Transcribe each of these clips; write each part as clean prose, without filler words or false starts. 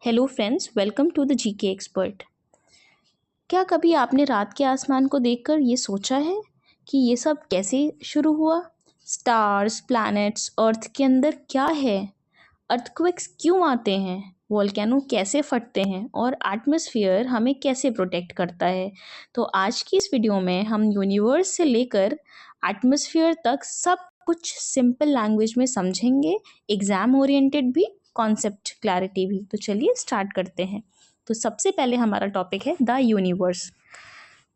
Hello friends, welcome to the GK expert. क्या कभी आपने रात के आसमान को देखकर ये सोचा है कि ये सब कैसे शुरू हुआ? स्टार्स, प्लैनेट्स, अर्थ के अंदर क्या है? अर्थक्वेक्स क्यों आते हैं? वोल्केनो कैसे फटते हैं? और एटमॉस्फेयर हमें कैसे प्रोटेक्ट करता है? तो आज की इस वीडियो में हम यूनिवर्स से लेकर एटमॉस्फेयर तक सब कुछ सिंपल लैंग्वेज में समझेंगे, एग्जाम ओरिएंटेड भी, कॉन्सेप्ट क्लैरिटी भी। तो चलिए स्टार्ट करते हैं। तो सबसे पहले हमारा टॉपिक है द यूनिवर्स।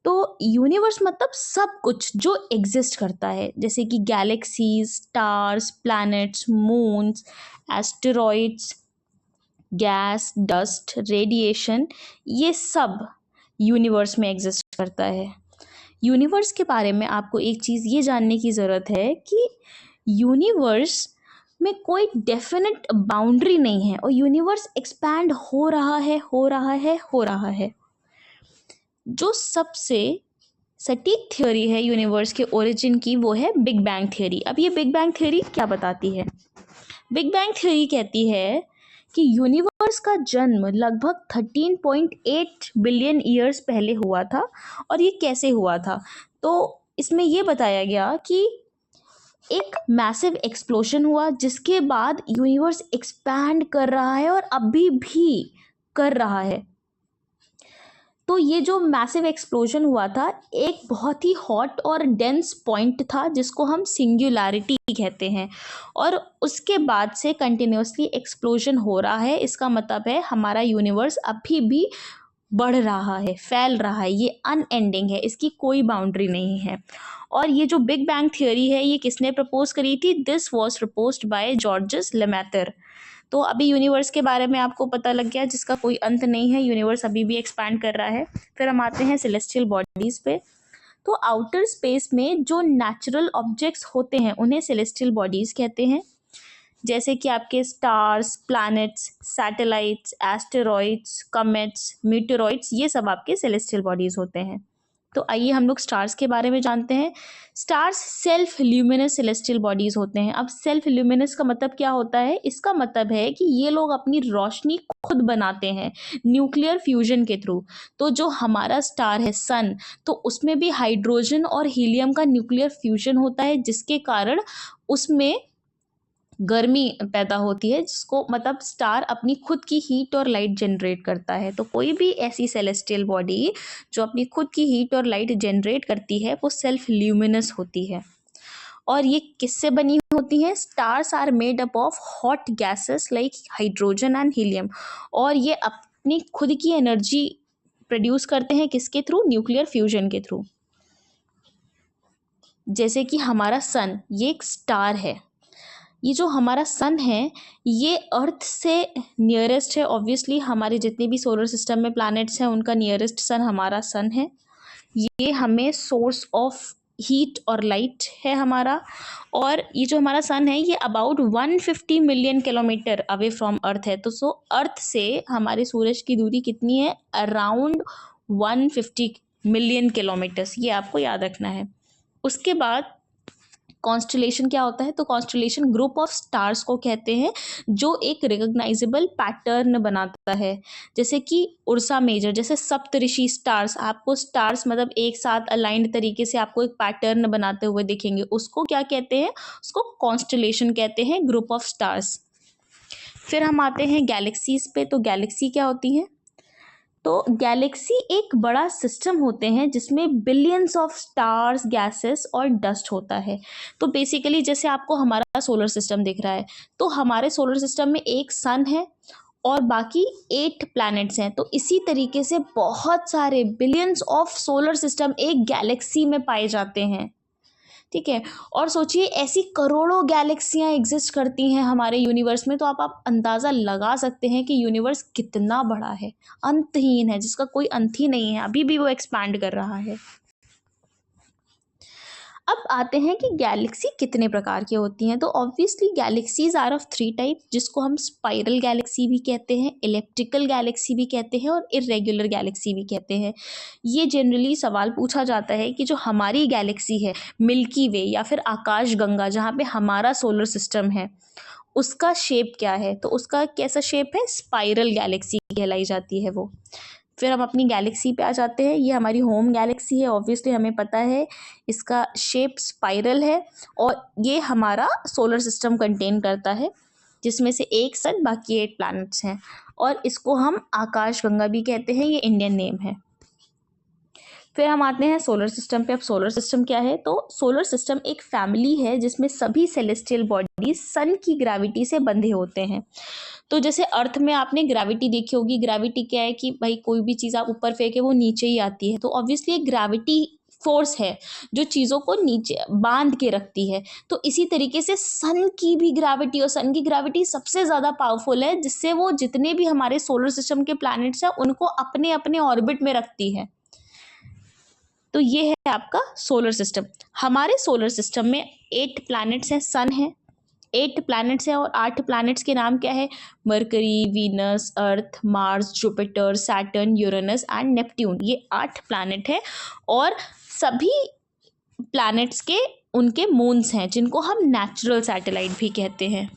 तो यूनिवर्स मतलब सब कुछ जो एग्जिस्ट करता है, जैसे कि galaxies, stars, planets, moons, asteroids, gas, dust, radiation, ये सब यूनिवर्स में एग्जिस्ट करता है। यूनिवर्स के बारे में आपको एक चीज़ ये जानने की ज़रूरत है कि यूनिवर्स में कोई डेफिनेट बाउंड्री नहीं है और यूनिवर्स एक्सपैंड हो रहा है, हो रहा है, हो रहा है। जो सबसे सटीक थ्योरी है यूनिवर्स के ओरिजिन की वो है बिग बैंग थ्योरी। अब ये बिग बैंग थ्योरी क्या बताती है? बिग बैंग थ्योरी कहती है कि यूनिवर्स का जन्म लगभग 13.8 बिलियन ईयर्स पहले हुआ था। और ये कैसे हुआ था? तो इसमें ये बताया गया कि एक मैसिव एक्सप्लोजन हुआ जिसके बाद यूनिवर्स एक्सपैंड कर रहा है और अभी भी कर रहा है। तो ये जो मैसिव एक्सप्लोजन हुआ था एक बहुत ही हॉट और डेंस पॉइंट था जिसको हम सिंगुलैरिटी कहते हैं, और उसके बाद से कंटिन्यूसली एक्सप्लोजन हो रहा है। इसका मतलब है हमारा यूनिवर्स अभी भी बढ़ रहा है, फैल रहा है, ये अनएंडिंग है, इसकी कोई बाउंड्री नहीं है। और ये जो बिग बैंग थ्योरी है ये किसने प्रपोज करी थी? This was proposed by Georges Lemaitre. तो अभी यूनिवर्स के बारे में आपको पता लग गया जिसका कोई अंत नहीं है, यूनिवर्स अभी भी एक्सपैंड कर रहा है। फिर हम आते हैं सेलेस्टियल बॉडीज़ पे। तो आउटर स्पेस में जो नेचुरल ऑब्जेक्ट्स होते हैं उन्हें सेलेस्टियल बॉडीज़ कहते हैं, जैसे कि आपके stars, planets, satellites, asteroids, कमेट्स, meteoroids, ये सब आपके सेलेस्टियल बॉडीज़ होते हैं। तो आइए हम लोग स्टार्स के बारे में जानते हैं। Stars self luminous celestial bodies होते हैं। अब सेल्फ ल्यूमिनस का मतलब क्या होता है? इसका मतलब है कि ये लोग अपनी रोशनी खुद बनाते हैं न्यूक्लियर फ्यूजन के थ्रू। तो जो हमारा स्टार है सन, तो उसमें भी हाइड्रोजन और हीलियम का न्यूक्लियर फ्यूजन होता है जिसके कारण उसमें गर्मी पैदा होती है, जिसको मतलब स्टार अपनी खुद की हीट और लाइट जनरेट करता है। तो कोई भी ऐसी सेलेस्टियल बॉडी जो अपनी खुद की हीट और लाइट जनरेट करती है वो सेल्फ ल्यूमिनस होती है। और ये किससे बनी होती हैं? Stars are made up of hot gases like hydrogen and helium, और ये अपनी खुद की एनर्जी प्रोड्यूस करते हैं किसके थ्रू? न्यूक्लियर फ्यूजन के थ्रू। जैसे कि हमारा सन, ये एक स्टार है। ये जो हमारा सन है ये अर्थ से नियरेस्ट है। ऑब्वियसली हमारे जितने भी सोलर सिस्टम में प्लैनेट्स हैं उनका नियरेस्ट सन हमारा सन है। ये हमें सोर्स ऑफ हीट और लाइट है हमारा। और ये जो हमारा सन है ये about 150 million kilometre away from earth है। तो अर्थ से हमारे सूरज की दूरी कितनी है? अराउंड 150 मिलियन किलोमीटर्स, ये आपको याद रखना है। उसके बाद कॉन्स्टलेशन क्या होता है? तो कॉन्स्टलेशन ग्रुप ऑफ स्टार्स को कहते हैं जो एक रिकॉग्नाइजेबल पैटर्न बनाता है। जैसे कि उर्सा मेजर, जैसे सप्तऋषि स्टार्स, आपको स्टार्स मतलब एक साथ अलाइंड तरीके से आपको एक पैटर्न बनाते हुए दिखेंगे, उसको क्या कहते हैं? उसको कॉन्स्टलेशन कहते हैं, ग्रुप ऑफ स्टार्स। फिर हम आते हैं गैलेक्सीज पे। तो गैलेक्सी क्या होती है? तो गैलेक्सी एक बड़ा सिस्टम होते हैं जिसमें बिलियंस ऑफ स्टार्स, गैसेस और डस्ट होता है। तो बेसिकली जैसे आपको हमारा सोलर सिस्टम दिख रहा है, तो हमारे सोलर सिस्टम में एक सन है और बाकी 8 प्लैनेट्स हैं। तो इसी तरीके से बहुत सारे बिलियंस ऑफ सोलर सिस्टम एक गैलेक्सी में पाए जाते हैं। ठीक है। और सोचिए ऐसी करोड़ों गैलेक्सियां एग्जिस्ट करती हैं हमारे यूनिवर्स में, तो आप अंदाज़ा लगा सकते हैं कि यूनिवर्स कितना बड़ा है, अंतहीन है, जिसका कोई अंत ही नहीं है, अभी भी वो एक्सपैंड कर रहा है। अब आते हैं कि गैलेक्सी कितने प्रकार की होती हैं। तो obviously galaxies are of 3 type, जिसको हम स्पाइरल गैलेक्सी भी कहते हैं, इलिप्टिकल गैलेक्सी भी कहते हैं और इरेगुलर गैलेक्सी भी कहते हैं। ये जनरली सवाल पूछा जाता है कि जो हमारी गैलेक्सी है मिल्की वे या फिर आकाश गंगा, जहाँ पे हमारा सोलर सिस्टम है, उसका शेप क्या है, तो उसका कैसा शेप है, स्पाइरल गैलेक्सी कहलाई जाती है वो। फिर हम अपनी गैलेक्सी पे आ जाते हैं, ये हमारी होम गैलेक्सी है, ऑब्वियसली हमें पता है इसका शेप स्पाइरल है, और ये हमारा सोलर सिस्टम कंटेन करता है, जिसमें से एक सन, बाकी 8 प्लैनेट्स हैं, और इसको हम आकाशगंगा भी कहते हैं, ये इंडियन नेम है। फिर हम आते हैं सोलर सिस्टम पे। अब सोलर सिस्टम क्या है, तो सोलर सिस्टम एक फैमिली है जिसमें सभी सेलेस्टियल बॉडीज सन की ग्रेविटी से बंधे होते हैं। तो जैसे अर्थ में आपने ग्रेविटी देखी होगी, ग्रेविटी क्या है कि भाई कोई भी चीज़ आप ऊपर फेंके वो नीचे ही आती है, तो ऑब्वियसली एक ग्रेविटी फोर्स है जो चीज़ों को नीचे बांध के रखती है। तो इसी तरीके से सन की भी ग्रेविटी, और सन की ग्रेविटी सबसे ज़्यादा पावरफुल है, जिससे वो जितने भी हमारे सोलर सिस्टम के प्लैनेट्स हैं उनको अपने अपने ऑर्बिट में रखती है। तो ये है आपका सोलर सिस्टम। हमारे सोलर सिस्टम में 8 प्लैनेट्स हैं, सन है, 8 प्लैनेट्स हैं, और 8 प्लैनेट्स के नाम क्या है, mercury, Venus, earth, Mars, Jupiter, Saturn, Uranus and Neptune. ये 8 प्लैनेट है, और सभी प्लैनेट्स के उनके मून्स हैं, जिनको हम नेचुरल सैटेलाइट भी कहते हैं।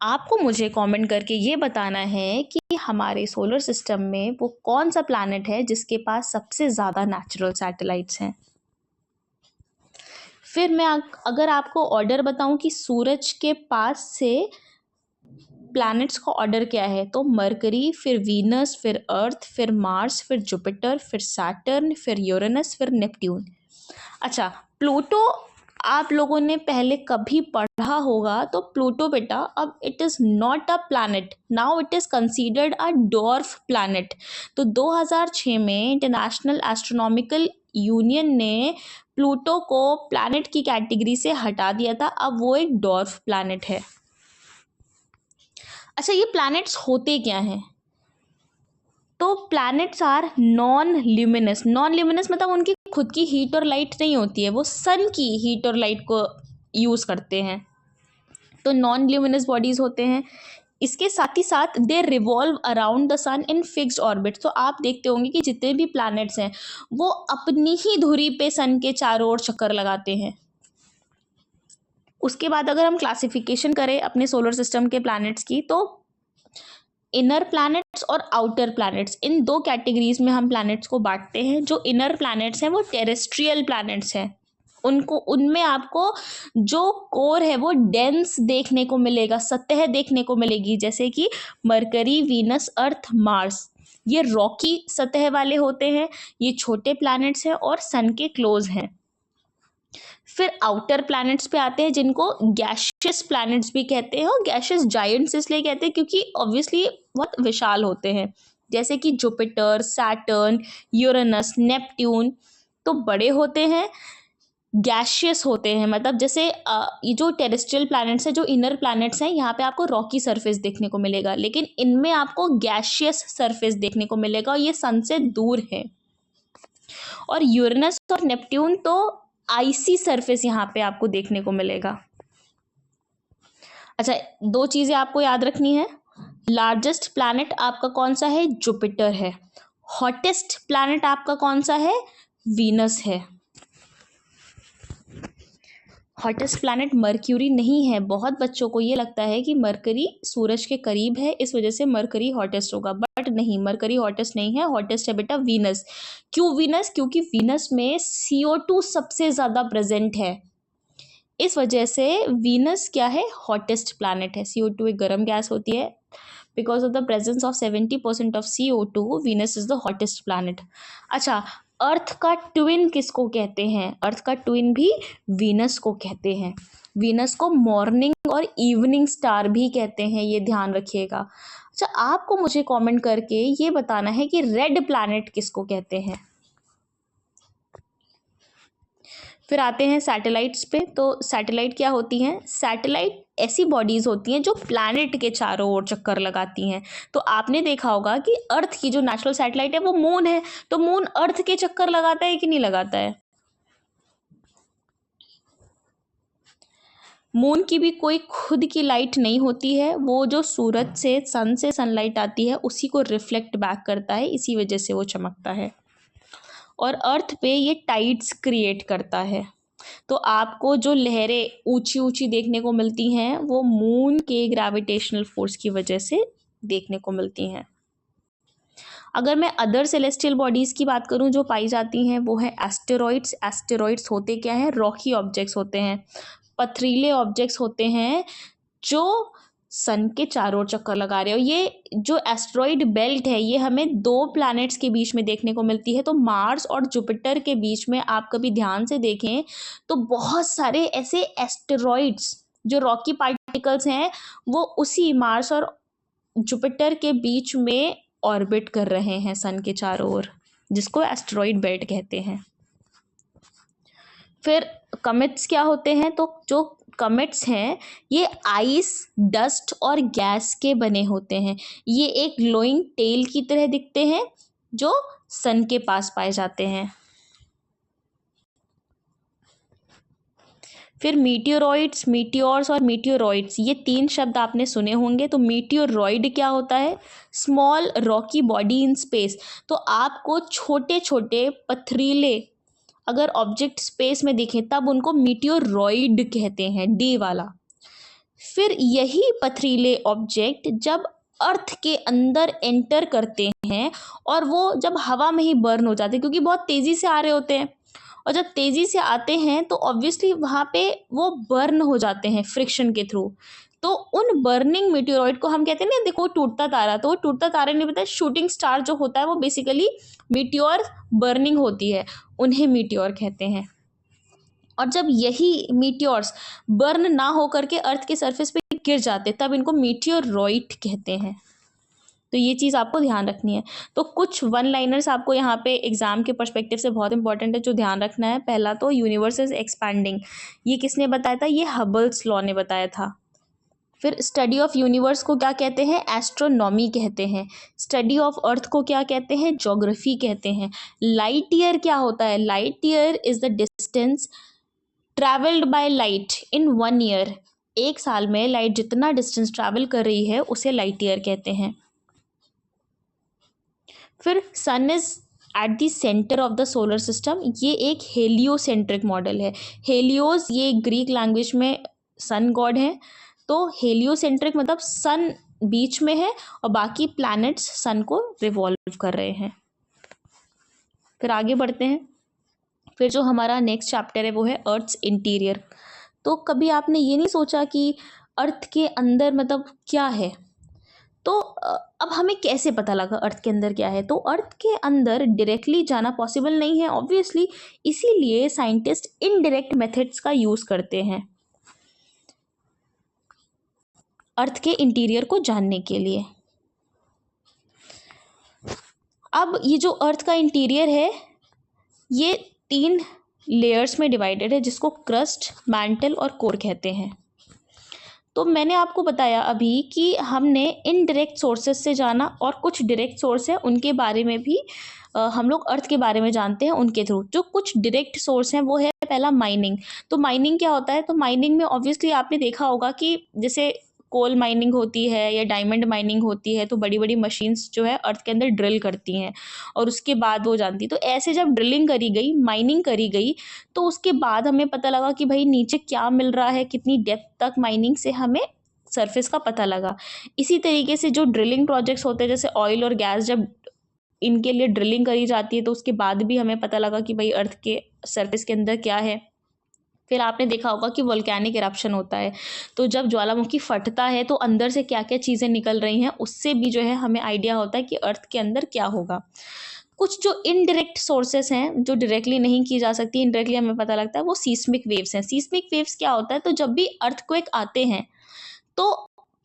आपको मुझे कमेंट करके ये बताना है कि हमारे सोलर सिस्टम में वो कौन सा प्लैनेट है जिसके पास सबसे ज़्यादा नेचुरल सैटेलाइट्स हैं। फिर मैं अगर आपको ऑर्डर बताऊं कि सूरज के पास से प्लैनेट्स का ऑर्डर क्या है, तो मरकरी, फिर वीनस, फिर अर्थ, फिर मार्स, फिर जुपिटर, फिर सैटर्न, फिर यूरेनस, फिर नेपट्यून। अच्छा, प्लूटो आप लोगों ने पहले कभी पढ़ा होगा, तो प्लूटो बेटा अब it is not a planet, now it is considered a dwarf planet. तो 2006 में इंटरनेशनल एस्ट्रोनॉमिकल यूनियन ने प्लूटो को प्लैनेट की कैटेगरी से हटा दिया था, अब वो एक डॉर्फ प्लैनेट है। अच्छा, ये प्लैनेट्स होते क्या हैं, तो planets are non luminous. Non luminous मतलब उनकी खुद की हीट और लाइट नहीं होती है, वो सन की हीट और लाइट को यूज़ करते हैं, तो नॉन ल्यूमिनस बॉडीज़ होते हैं। इसके साथ ही साथ they revolve around the sun in fixed orbit. तो आप देखते होंगे कि जितने भी प्लैनेट्स हैं वो अपनी ही धुरी पे सन के चारों ओर चक्कर लगाते हैं। उसके बाद अगर हम क्लासिफिकेशन करें अपने सोलर सिस्टम के प्लैनेट्स की, तो इनर प्लैनेट्स और आउटर प्लैनेट्स, इन 2 कैटेगरीज में हम प्लैनेट्स को बांटते हैं। जो इनर प्लैनेट्स हैं वो टेरेस्ट्रियल प्लैनेट्स हैं, उनको उनमें आपको जो कोर है वो डेंस देखने को मिलेगा, सतह देखने को मिलेगी, जैसे कि मरकरी, वीनस, अर्थ, मार्स। ये रॉकी सतह वाले होते हैं, ये छोटे प्लैनेट्स हैं और सन के क्लोज हैं। फिर आउटर प्लैनेट्स पे आते हैं, जिनको गैशियस प्लैनेट्स भी कहते हैं, और गैशियस जायंट्स इसलिए कहते हैं क्योंकि ऑब्वियसली बहुत विशाल होते हैं, जैसे कि जुपिटर, सैटर्न, यूरेनस, नेपट्यून। तो बड़े होते हैं, गैशियस होते हैं, मतलब जैसे ये जो टेरेस्ट्रियल प्लैनेट्स हैं, जो इनर प्लैनेट्स हैं, यहाँ पे आपको रॉकी सरफेस देखने को मिलेगा, लेकिन इनमें आपको गैशियस सरफेस देखने को मिलेगा, और ये सन से दूर है। और यूरेनस और नेपट्यून तो आइसी सरफेस यहाँ पे आपको देखने को मिलेगा। अच्छा, 2 चीज़ें आपको याद रखनी है। लार्जेस्ट प्लैनेट आपका कौन सा है, जुपिटर है। हॉटेस्ट प्लैनेट आपका कौन सा है, वीनस है। हॉटेस्ट प्लैनेट मरक्यूरी नहीं है। बहुत बच्चों को ये लगता है कि मरकरी सूरज के करीब है, इस वजह से मरकरी हॉटेस्ट होगा, बट नहीं, मरकरी हॉटेस्ट नहीं है, हॉटेस्ट है बेटा वीनस। क्यों वीनस, क्योंकि वीनस में CO2 सबसे ज़्यादा प्रेजेंट है, इस वजह से वीनस क्या है, हॉटेस्ट प्लैनेट है। CO2 एक गर्म गैस होती है, because of the presence of 70% of CO2 Venus is the hottest planet. अच्छा, अर्थ का ट्विन किसको कहते हैं, अर्थ का ट्विन भी वीनस को कहते हैं। वीनस को मॉर्निंग और इवनिंग स्टार भी कहते हैं, ये ध्यान रखिएगा। अच्छा, आपको मुझे कमेंट करके ये बताना है कि रेड प्लैनेट किसको कहते हैं। फिर आते हैं सैटेलाइट्स पे। तो सैटेलाइट क्या होती हैं, सैटेलाइट ऐसी बॉडीज़ होती हैं जो प्लैनेट के चारों ओर चक्कर लगाती हैं। तो आपने देखा होगा कि अर्थ की जो नेचुरल सैटेलाइट है वो मून है, तो मून अर्थ के चक्कर लगाता है कि नहीं लगाता है। मून की भी कोई खुद की लाइट नहीं होती है, वो जो सूरज से, सन से सनलाइट आती है उसी को रिफ्लेक्ट बैक करता है, इसी वजह से वो चमकता है। और अर्थ पे ये टाइड्स क्रिएट करता है। तो आपको जो लहरें ऊंची ऊंची देखने को मिलती हैं वो मून के ग्रेविटेशनल फोर्स की वजह से देखने को मिलती हैं। अगर मैं अदर सेलेस्टियल बॉडीज़ की बात करूं जो पाई जाती हैं वो है एस्टेरॉइड्स। एस्टेरॉइड्स होते क्या हैं? रॉकी ऑब्जेक्ट्स होते हैं, पथरीले ऑब्जेक्ट्स होते हैं जो सन के चारों ओर चक्कर लगा रहे हो। ये जो एस्ट्रॉइड बेल्ट है ये हमें दो प्लैनेट्स के बीच में देखने को मिलती है। तो मार्स और जुपिटर के बीच में आप कभी ध्यान से देखें तो बहुत सारे ऐसे एस्टेरॉइड्स जो रॉकी पार्टिकल्स हैं वो उसी मार्स और जुपिटर के बीच में ऑर्बिट कर रहे हैं सन के चारों ओर, जिसको एस्टेरॉइड बेल्ट कहते हैं। फिर कमेट्स क्या होते हैं? तो जो कमेट्स हैं ये आइस, डस्ट और गैस के बने होते हैं। ये एक ग्लोइंग टेल की तरह दिखते हैं जो सन के पास पाए जाते हैं। फिर मीटियोरॉइड्स, मीटियोर्स और मीटियोरॉइड्स, ये तीन शब्द आपने सुने होंगे। तो मीटियोरॉइड क्या होता है? Small Rocky body in space. तो आपको छोटे छोटे पथरीले अगर ऑब्जेक्ट स्पेस में दिखे तब उनको मीटियोरॉइड कहते हैं, डी वाला। फिर यही पथरीले ऑब्जेक्ट जब अर्थ के अंदर एंटर करते हैं और वो जब हवा में ही बर्न हो जाते हैं, क्योंकि बहुत तेज़ी से आ रहे होते हैं, और जब तेज़ी से आते हैं तो ऑब्वियसली वहाँ पे वो बर्न हो जाते हैं फ्रिक्शन के थ्रू। तो उन बर्निंग मीटियोरॉइड को हम कहते हैं ना, देखो टूटता तारा, तो वो टूटता तारा नहीं पता, शूटिंग स्टार जो होता है वो बेसिकली मीटियोर बर्निंग होती है, उन्हें मीटियोर कहते हैं। और जब यही मीटियोर्स बर्न ना हो करके अर्थ के सरफेस पे गिर जाते तब इनको मीटियोरॉइड कहते हैं। तो ये चीज़ आपको ध्यान रखनी है। तो कुछ वन लाइनर्स आपको यहाँ पे एग्जाम के पर्सपेक्टिव से बहुत इंपॉर्टेंट है जो ध्यान रखना है। पहला तो यूनिवर्स इज एक्सपैंडिंग, ये किसने बताया था? ये हबल्स लॉ ने बताया था। फिर स्टडी ऑफ यूनिवर्स को क्या कहते हैं? एस्ट्रोनॉमी कहते हैं। स्टडी ऑफ अर्थ को क्या कहते हैं? ज्योग्राफी कहते हैं। लाइट ईयर क्या होता है? Light year is the distance travelled by light in 1 year. एक साल में लाइट जितना डिस्टेंस ट्रैवल कर रही है उसे लाइट ईयर कहते हैं। फिर sun is at the centre of the solar system, ये एक हेलियोसेंट्रिक मॉडल है। हेलियोस ये ग्रीक लैंग्वेज में सन गॉड है। तो हेलियोसेंट्रिक मतलब सन बीच में है और बाकी प्लैनेट्स सन को रिवॉल्व कर रहे हैं। फिर आगे बढ़ते हैं। फिर जो हमारा नेक्स्ट चैप्टर है वो है अर्थ्स इंटीरियर। तो कभी आपने ये नहीं सोचा कि अर्थ के अंदर मतलब क्या है? तो अब हमें कैसे पता लगा अर्थ के अंदर क्या है? तो अर्थ के अंदर डायरेक्टली जाना पॉसिबल नहीं है ऑब्वियसली, इसीलिए साइंटिस्ट इनडायरेक्ट मेथड्स का यूज़ करते हैं अर्थ के इंटीरियर को जानने के लिए। अब ये जो अर्थ का इंटीरियर है ये 3 लेयर्स में डिवाइडेड है, जिसको क्रस्ट, मैंटल और कोर कहते हैं। तो मैंने आपको बताया अभी कि हमने इनडायरेक्ट सोर्सेज से जाना और कुछ डायरेक्ट सोर्स है उनके बारे में भी हम लोग अर्थ के बारे में जानते हैं उनके थ्रू। जो कुछ डायरेक्ट सोर्स हैं वो है पहला माइनिंग। तो माइनिंग क्या होता है? तो माइनिंग में ऑब्वियसली आपने देखा होगा कि जैसे कोल माइनिंग होती है या डायमंड माइनिंग होती है तो बड़ी बड़ी मशीन्स जो है अर्थ के अंदर ड्रिल करती हैं और उसके बाद वो जानती। तो ऐसे जब ड्रिलिंग करी गई, माइनिंग करी गई, तो उसके बाद हमें पता लगा कि भाई नीचे क्या मिल रहा है, कितनी डेप्थ तक माइनिंग से हमें सरफेस का पता लगा। इसी तरीके से जो ड्रिलिंग प्रोजेक्ट्स होते हैं जैसे ऑयल और गैस, जब इनके लिए ड्रिलिंग करी जाती है तो उसके बाद भी हमें पता लगा कि भाई अर्थ के सरफेस के अंदर क्या है। फिर आपने देखा होगा कि वोल्केनिक इरप्शन होता है, तो जब ज्वालामुखी फटता है तो अंदर से क्या क्या चीज़ें निकल रही हैं उससे भी जो है हमें आइडिया होता है कि अर्थ के अंदर क्या होगा। कुछ जो इनडायरेक्ट सोर्सेस हैं जो डायरेक्टली नहीं की जा सकती, इनडायरेक्टली हमें पता लगता है, वो सीस्मिक वेव्स हैं। सीस्मिक वेव्स क्या होता है? तो जब भी अर्थक्वेक आते हैं तो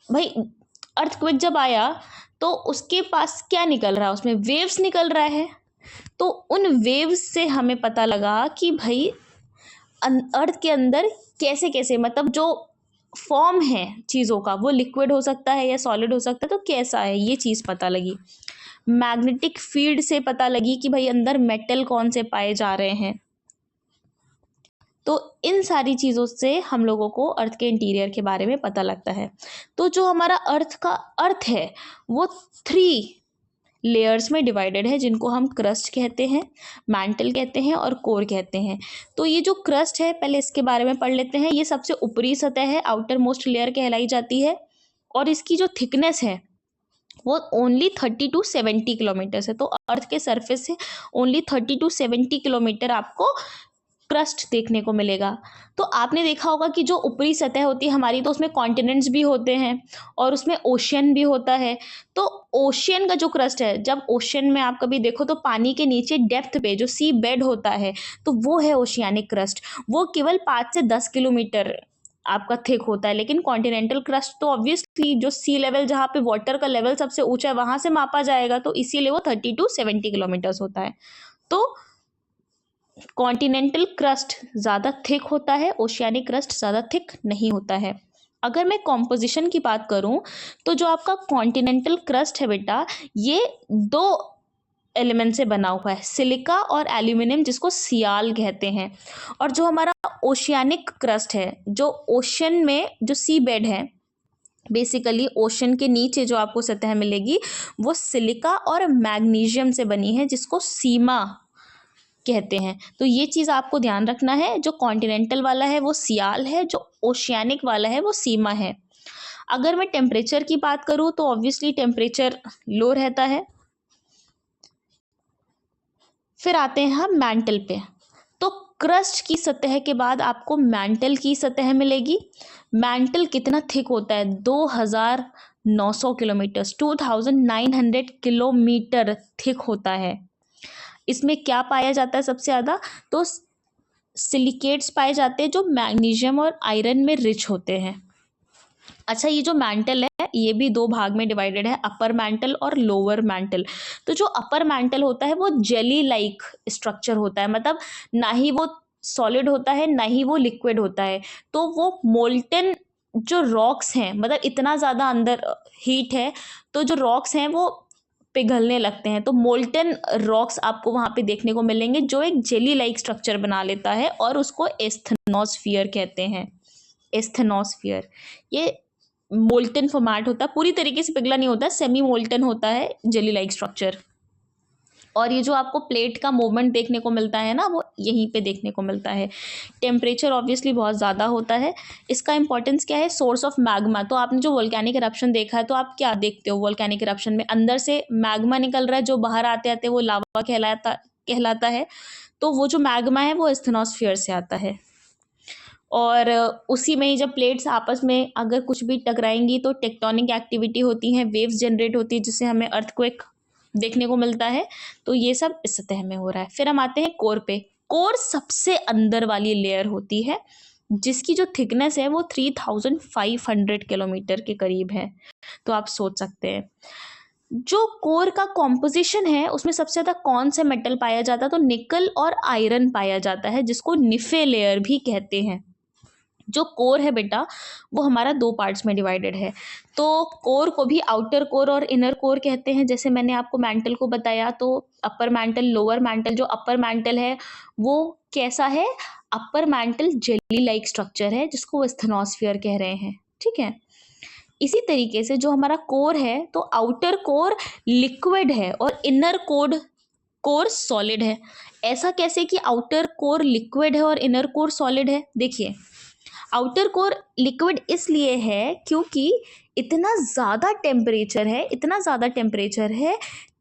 भाई अर्थक्वेक जब आया तो उसके पास क्या निकल रहा है? उसमें वेव्स निकल रहा है। तो उन वेव्स से हमें पता लगा कि भाई अर्थ के अंदर कैसे कैसे मतलब जो फॉर्म है चीज़ों का वो लिक्विड हो सकता है या सॉलिड हो सकता है, तो कैसा है ये चीज़ पता लगी। मैग्नेटिक फील्ड से पता लगी कि भाई अंदर मेटल कौन से पाए जा रहे हैं। तो इन सारी चीज़ों से हम लोगों को अर्थ के इंटीरियर के बारे में पता लगता है। तो जो हमारा अर्थ का अर्थ है वो 3 लेयर्स में डिवाइडेड है, जिनको हम क्रस्ट कहते हैं, मैंटल कहते हैं और कोर कहते हैं। तो ये जो क्रस्ट है, पहले इसके बारे में पढ़ लेते हैं। ये सबसे ऊपरी सतह है, आउटर मोस्ट लेयर कहलाई जाती है, और इसकी जो थिकनेस है वो ओनली 30 to 70 किलोमीटर है। तो अर्थ के सरफेस से ओनली 30 to 70 किलोमीटर आपको क्रस्ट देखने को मिलेगा। तो आपने देखा होगा कि जो ऊपरी सतह होती है हमारी, तो उसमें कॉन्टिनेंट्स भी होते हैं और उसमें ओशियन भी होता है। तो ओशियन का जो क्रस्ट है, जब ओशियन में आप कभी देखो तो पानी के नीचे डेप्थ पे जो सी बेड होता है, तो वो है ओशियानिक क्रस्ट। वो केवल 5 से 10 किलोमीटर आपका थिक होता है। लेकिन कॉन्टिनेंटल क्रस्ट तो ऑब्वियसली जो सी लेवल, जहाँ पे वाटर का लेवल सबसे ऊंचा है, वहां से मापा जाएगा, तो इसीलिए वो 30 to 70 किलोमीटर्स होता है। तो कॉन्टिनेंटल क्रस्ट ज़्यादा थिक होता है, ओशियानिक क्रस्ट ज़्यादा थिक नहीं होता है। अगर मैं कॉम्पोजिशन की बात करूं, तो जो आपका कॉन्टिनेंटल क्रस्ट है बेटा, ये दो एलिमेंट से बना हुआ है, सिलिका और एल्यूमिनियम, जिसको सियाल कहते हैं। और जो हमारा ओशियानिक क्रस्ट है, जो ओशन में जो सी बेड है, बेसिकली ओशन के नीचे जो आपको सतह मिलेगी, वो सिलिका और मैग्नीशियम से बनी है, जिसको सीमा कहते हैं। तो ये चीज़ आपको ध्यान रखना है, जो कॉन्टिनेंटल वाला है वो सियाल है, जो ओशियानिक वाला है वो सीमा है। अगर मैं टेम्परेचर की बात करूँ, तो ऑब्वियसली टेम्परेचर लो रहता है। फिर आते हैं हम मैंटल पे। तो क्रस्ट की सतह के बाद आपको मैंटल की सतह मिलेगी। मैंटल कितना थिक होता है? 2900 किलोमीटर, 2900 किलोमीटर थिक होता है। इसमें क्या पाया जाता है सबसे ज़्यादा? तो सिलिकेट्स पाए जाते हैं, जो मैग्नीशियम और आयरन में रिच होते हैं। अच्छा, ये जो मैंटल है, ये भी दो भाग में डिवाइडेड है, अपर मैंटल और लोअर मैंटल। तो जो अपर मैंटल होता है वो जेली लाइक स्ट्रक्चर होता है, मतलब ना ही वो सॉलिड होता है ना ही वो लिक्विड होता है। तो वो मोल्टन जो रॉक्स हैं, मतलब इतना ज़्यादा अंदर हीट है, तो जो रॉक्स हैं वो पिघलने लगते हैं। तो मोल्टन रॉक्स आपको वहाँ पे देखने को मिलेंगे, जो एक जेली लाइक स्ट्रक्चर बना लेता है, और उसको एस्थेनोस्फीयर कहते हैं। एस्थेनोस्फीयर ये मोल्टन फॉर्मेट होता है, पूरी तरीके से पिघला नहीं होता, सेमी मोल्टन होता है, जेली लाइक स्ट्रक्चर। और ये जो आपको प्लेट का मूवमेंट देखने को मिलता है ना, वो यहीं पे देखने को मिलता है। टेम्परेचर ऑब्वियसली बहुत ज़्यादा होता है। इसका इंपॉर्टेंस क्या है? Source of magma. तो आपने जो वोल्केनिक इरप्शन देखा है, तो आप क्या देखते हो वोल्केनिक इरप्शन में? अंदर से मैग्मा निकल रहा है, जो बाहर आते आते वो लावा कहलाता है। तो वो जो मैग्मा है वो एस्थेनोस्फीयर से आता है। और उसी में ही जब प्लेट्स आपस में अगर कुछ भी टकराएंगी, तो टेक्टोनिक एक्टिविटी होती है, वेव्स जनरेट होती है, जिससे हमें अर्थक्वेक देखने को मिलता है। तो ये सब इस सतह में हो रहा है। फिर हम आते हैं कोर पे। कोर सबसे अंदर वाली लेयर होती है, जिसकी जो थिकनेस है वो 3500 किलोमीटर के करीब है। तो आप सोच सकते हैं जो कोर का कॉम्पोजिशन है, उसमें सबसे ज़्यादा कौन से मेटल पाया जाता है? तो निकल और आयरन पाया जाता है, जिसको निफे लेयर भी कहते हैं। जो कोर है बेटा, वो हमारा दो पार्ट्स में डिवाइडेड है। तो कोर को भी आउटर कोर और इनर कोर कहते हैं। जैसे मैंने आपको मैंटल को बताया, तो अपर मैंटल, लोअर मैंटल। जो अपर मैंटल है वो कैसा है? Upper mantle jelly like structure है, जिसको एस्थेनोस्फीयर कह रहे हैं। ठीक है। इसी तरीके से जो हमारा कोर है, तो आउटर कोर लिक्विड है और इनर कोर सॉलिड है। ऐसा कैसे कि आउटर कोर लिक्विड है और इनर कोर सॉलिड है? देखिए, आउटर कोर लिक्विड इसलिए है क्योंकि इतना ज़्यादा टेम्परेचर है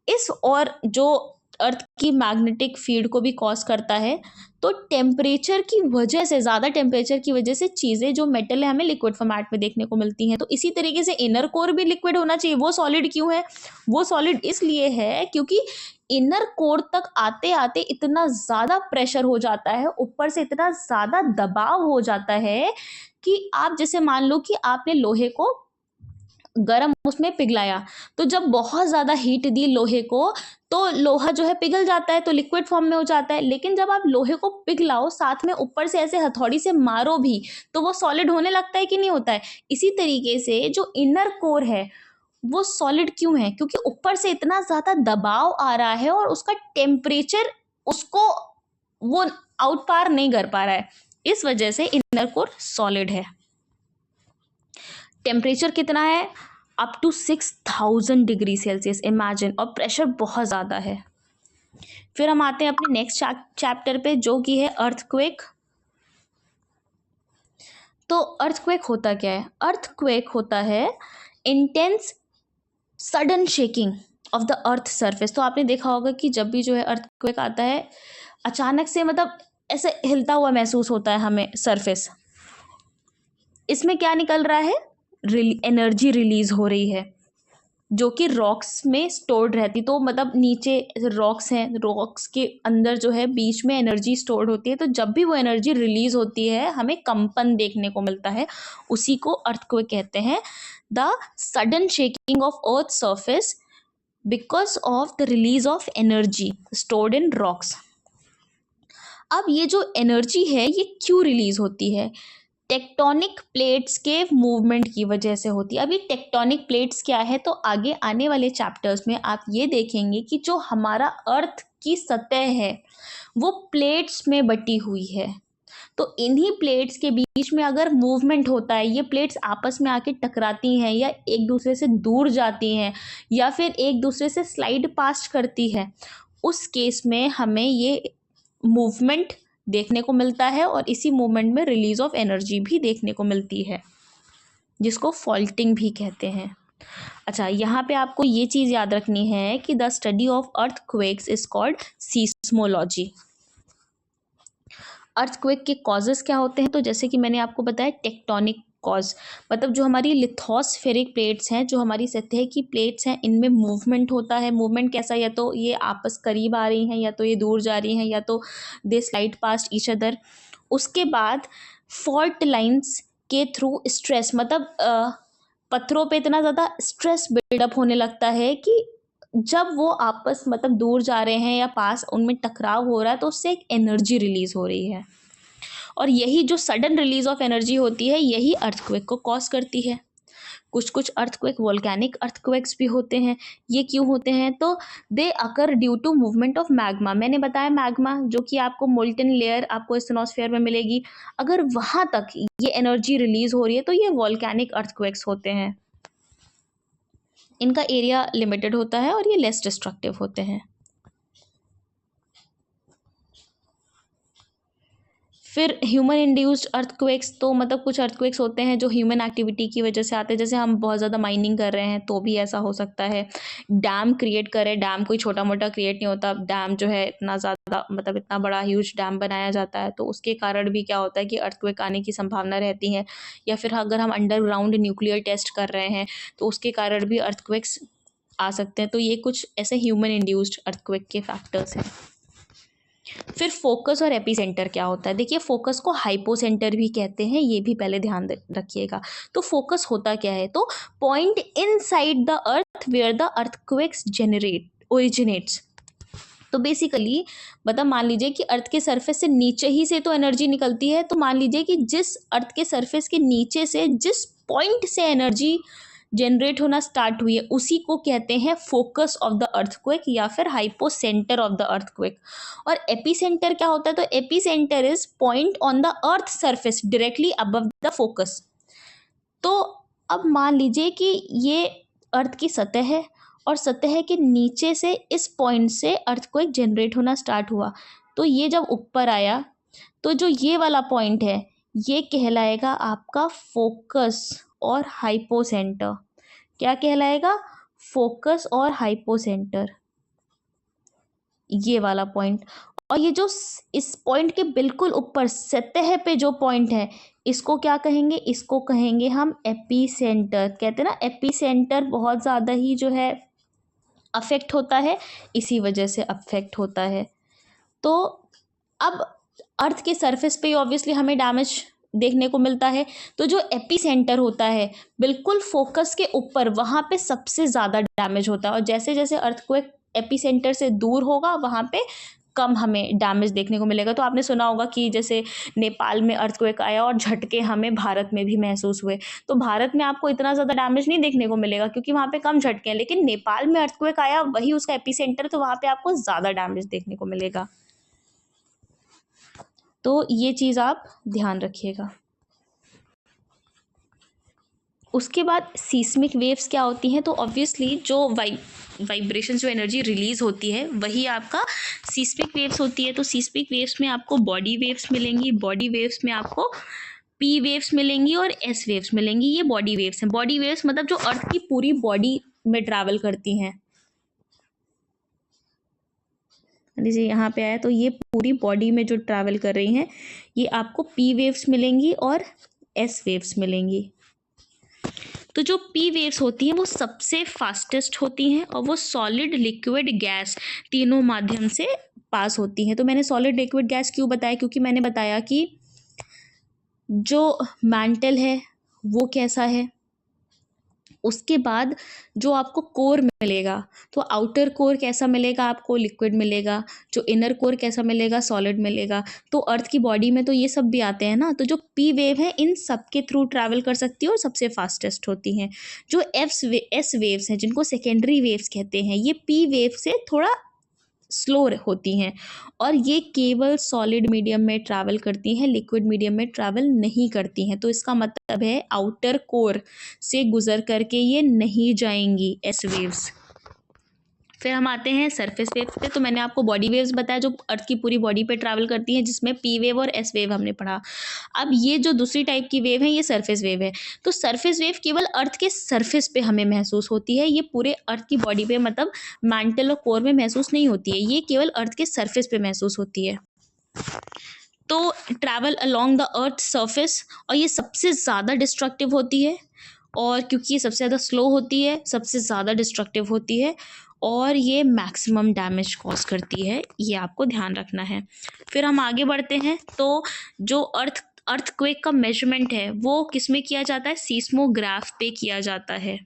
इस, और जो अर्थ की मैग्नेटिक फील्ड को भी कॉज करता है। तो टेम्परेचर की वजह से, ज़्यादा टेम्परेचर की वजह से चीज़ें, जो मेटल है, हमें लिक्विड फॉर्मेट में देखने को मिलती हैं। तो इसी तरीके से इनर कोर भी लिक्विड होना चाहिए। वो सॉलिड क्यों है? वो सॉलिड इसलिए है क्योंकि इनर कोर तक आते आते इतना ज़्यादा प्रेशर हो जाता है, ऊपर से इतना ज़्यादा दबाव हो जाता है कि आप जैसे मान लो कि आपने लोहे को गरम उसमें पिघलाया, तो जब बहुत ज़्यादा हीट दी लोहे को, तो लोहा जो है पिघल जाता है, तो लिक्विड फॉर्म में हो जाता है। लेकिन जब आप लोहे को पिघलाओ, साथ में ऊपर से ऐसे हथौड़ी से मारो भी, तो वो सॉलिड होने लगता है कि नहीं होता है? इसी तरीके से जो इनर कोर है वो सॉलिड क्यों है? क्योंकि ऊपर से इतना ज़्यादा दबाव आ रहा है और उसका टेम्परेचर उसको वो आउट पार नहीं कर पा रहा है। इस वजह से इनर कोर सॉलिड है। टेम्परेचर कितना है? Up to 6000 degree Celsius, imagine, और प्रेशर बहुत ज़्यादा है। फिर हम आते हैं अपने नेक्स्ट चैप्टर पे, जो कि है अर्थक्वेक। तो अर्थक्वेक होता क्या है? अर्थक्वेक होता है intense sudden shaking of the earth surface. तो आपने देखा होगा कि जब भी जो है अर्थक्वेक आता है, अचानक से मतलब ऐसे हिलता हुआ महसूस होता है हमें सरफेस। इसमें क्या निकल रहा है? एनर्जी रिलीज हो रही है, जो कि रॉक्स में स्टोर्ड रहती। तो मतलब नीचे रॉक्स हैं, रॉक्स के अंदर जो है बीच में एनर्जी स्टोर्ड होती है। तो जब भी वो एनर्जी रिलीज होती है, हमें कंपन देखने को मिलता है। उसी को अर्थक्वेक कहते हैं, the sudden shaking of earth surface because of the release of energy stored in rocks. अब ये जो एनर्जी है ये क्यों रिलीज होती है? टेक्टोनिक प्लेट्स के मूवमेंट की वजह से होती है। अब ये टेक्टोनिक प्लेट्स क्या है, तो आगे आने वाले चैप्टर्स में आप ये देखेंगे कि जो हमारा अर्थ की सतह है वो प्लेट्स में बटी हुई है। तो इन्हीं प्लेट्स के बीच में अगर मूवमेंट होता है, ये प्लेट्स आपस में आके टकराती हैं या एक दूसरे से दूर जाती हैं या फिर एक दूसरे से स्लाइड पास करती है, उस केस में हमें ये मूवमेंट देखने को मिलता है और इसी मूवमेंट में रिलीज ऑफ एनर्जी भी देखने को मिलती है, जिसको फॉल्टिंग भी कहते हैं। अच्छा, यहाँ पे आपको ये चीज़ याद रखनी है कि the study of earthquakes is called seismology. Earthquake के कॉजेस क्या होते हैं? तो जैसे कि मैंने आपको बताया, टेक्टोनिक कॉज मतलब जो हमारी लिथोस्फेरिक प्लेट्स हैं, जो हमारी सतह की प्लेट्स हैं, इनमें मूवमेंट होता है। मूवमेंट कैसा? या तो ये आपस करीब आ रही हैं, या तो ये दूर जा रही हैं, या तो दे स्लाइड पास्ट ईच अदर। उसके बाद फॉल्ट लाइंस के थ्रू स्ट्रेस, मतलब पत्थरों पे इतना ज़्यादा स्ट्रेस बिल्डअप होने लगता है कि जब वो आपस मतलब दूर जा रहे हैं या पास, उनमें टकराव हो रहा है, तो उससे एक एनर्जी रिलीज हो रही है। और यही जो सडन रिलीज ऑफ एनर्जी होती है, यही अर्थक्वेक को कॉज करती है। कुछ कुछ अर्थक्वेक वोल्केनिक अर्थक्वेक्स भी होते हैं। ये क्यों होते हैं? तो they occur due to movement of magma. मैंने बताया मैग्मा, जो कि आपको मोल्टन लेयर आपको स्टेनोस्फेयर में मिलेगी, अगर वहां तक ये एनर्जी रिलीज हो रही है तो ये वोल्केनिक अर्थक्वेक्स होते हैं। इनका एरिया लिमिटेड होता है और ये लेस डिस्ट्रक्टिव होते हैं। फिर ह्यूमन इंड्यूस्ड अर्थक्वेक्स, तो मतलब कुछ अर्थक्वेक्स होते हैं जो ह्यूमन एक्टिविटी की वजह से आते हैं। जैसे हम बहुत ज़्यादा माइनिंग कर रहे हैं तो भी ऐसा हो सकता है। डैम क्रिएट करें, डैम कोई छोटा मोटा क्रिएट नहीं होता। डैम जो है इतना ज़्यादा मतलब इतना बड़ा ह्यूज डैम बनाया जाता है, तो उसके कारण भी क्या होता है कि अर्थक्वेक आने की संभावना रहती है। या फिर अगर हम अंडरग्राउंड न्यूक्लियर टेस्ट कर रहे हैं तो उसके कारण भी अर्थक्वेक्स आ सकते हैं। तो ये कुछ ऐसे ह्यूमन इंड्यूस्ड अर्थक्वेक के फैक्टर्स हैं। फिर फोकस और एपिसेंटर क्या होता है? देखिए, फोकस को हाइपोसेंटर भी कहते हैं, ये भी पहले ध्यान रखिएगा। तो फोकस होता क्या है? तो point inside the earth where the earthquakes originates. तो बेसिकली मतलब मान लीजिए कि अर्थ के सरफेस से नीचे ही से तो एनर्जी निकलती है। तो मान लीजिए कि जिस अर्थ के सरफेस के नीचे से जिस पॉइंट से एनर्जी जनरेट होना स्टार्ट हुई है, उसी को कहते हैं फोकस ऑफ द अर्थक्वेक या फिर हाइपोसेंटर ऑफ द अर्थक्वेक। और एपिसेंटर क्या होता है? तो epicentre is point on the earth surface directly above the focus. तो अब मान लीजिए कि ये अर्थ की सतह है और सतह के नीचे से इस पॉइंट से अर्थक्वेक जनरेट होना स्टार्ट हुआ। तो ये जब ऊपर आया तो जो ये वाला पॉइंट है ये कहलाएगा आपका फोकस और हाइपोसेंटर। क्या कहलाएगा? फोकस और हाइपोसेंटर, ये वाला पॉइंट। और ये जो इस पॉइंट के बिल्कुल ऊपर सतह पे जो पॉइंट है, इसको क्या कहेंगे? इसको कहेंगे हम एपीसेंटर। कहते हैं ना, एपीसेंटर बहुत ज़्यादा ही जो है अफेक्ट होता है, इसी वजह से अफेक्ट होता है। तो अब अर्थ के सरफेस पे ऑब्वियसली हमें डैमेज देखने को मिलता है। तो जो एपीसेंटर होता है बिल्कुल फोकस के ऊपर, वहाँ पे सबसे ज़्यादा डैमेज होता है। और जैसे जैसे अर्थक्वेक एपीसेंटर से दूर होगा, वहाँ पे कम हमें डैमेज देखने को मिलेगा। तो आपने सुना होगा कि जैसे नेपाल में अर्थक्वेक आया और झटके हमें भारत में भी महसूस हुए। तो भारत में आपको इतना ज़्यादा डैमेज नहीं देखने को मिलेगा क्योंकि वहाँ पे कम झटके हैं, लेकिन नेपाल में अर्थक्वेक आया, वही उसका एपीसेंटर, तो वहाँ पे आपको ज़्यादा डैमेज देखने को मिलेगा। तो ये चीज़ आप ध्यान रखिएगा। उसके बाद सीस्मिक वेव्स क्या होती हैं, तो ऑब्वियसली जो वाइब्रेशन जो एनर्जी रिलीज होती है वही आपका सीस्मिक वेव्स होती है। तो सीस्मिक वेव्स में आपको बॉडी वेव्स मिलेंगी, बॉडी वेव्स में आपको पी वेव्स मिलेंगी और एस वेव्स मिलेंगी। ये बॉडी वेव्स हैं। बॉडी वेव्स मतलब जो अर्थ की पूरी बॉडी में ट्रैवल करती हैं। जैसे यहाँ पे आया तो ये पूरी बॉडी में जो ट्रैवल कर रही हैं ये आपको पी वेव्स मिलेंगी और एस वेव्स मिलेंगी। तो जो पी वेव्स होती हैं वो सबसे फास्टेस्ट होती हैं और वो सॉलिड लिक्विड गैस तीनों माध्यम से पास होती हैं। तो मैंने सॉलिड लिक्विड गैस क्यों बताया, क्योंकि मैंने बताया कि जो मैंटल है वो कैसा है, उसके बाद जो आपको कोर मिलेगा तो आउटर कोर कैसा मिलेगा, आपको लिक्विड मिलेगा, जो इनर कोर कैसा मिलेगा, सॉलिड मिलेगा। तो अर्थ की बॉडी में तो ये सब भी आते हैं ना। तो जो पी वेव है इन सब के थ्रू ट्रैवल कर सकती है और सबसे फास्टेस्ट होती हैं। जो एस वेव्स हैं जिनको सेकेंडरी वेव्स कहते हैं, ये पी वेव से थोड़ा स्लो होती हैं और ये केवल सॉलिड मीडियम में ट्रैवल करती हैं, लिक्विड मीडियम में ट्रैवल नहीं करती हैं। तो इसका मतलब है आउटर कोर से गुजर करके ये नहीं जाएंगी एस वेव्स। फिर हम आते हैं सरफेस वेव्स पे। तो मैंने आपको बॉडी वेव्स बताया जो अर्थ की पूरी बॉडी पे ट्रैवल करती हैं, जिसमें पी वेव और एस वेव हमने पढ़ा। अब ये जो दूसरी टाइप की वेव है ये सरफेस वेव है। तो सरफेस वेव केवल अर्थ के सरफेस पे हमें महसूस होती है, ये पूरे अर्थ की बॉडी पे मतलब मैंटल और कोर में महसूस नहीं होती है, ये केवल अर्थ के सरफेस पे महसूस होती है। तो travel along the earth surface, और ये सबसे ज़्यादा डिस्ट्रक्टिव होती है, और क्योंकि ये सबसे ज़्यादा स्लो होती है, सबसे ज़्यादा डिस्ट्रक्टिव होती है और ये मैक्सिमम डैमेज कॉज करती है, ये आपको ध्यान रखना है। फिर हम आगे बढ़ते हैं। तो जो अर्थक्वेक का मेजरमेंट है वो किस में किया जाता है, सीस्मोग्राफ पे किया जाता है,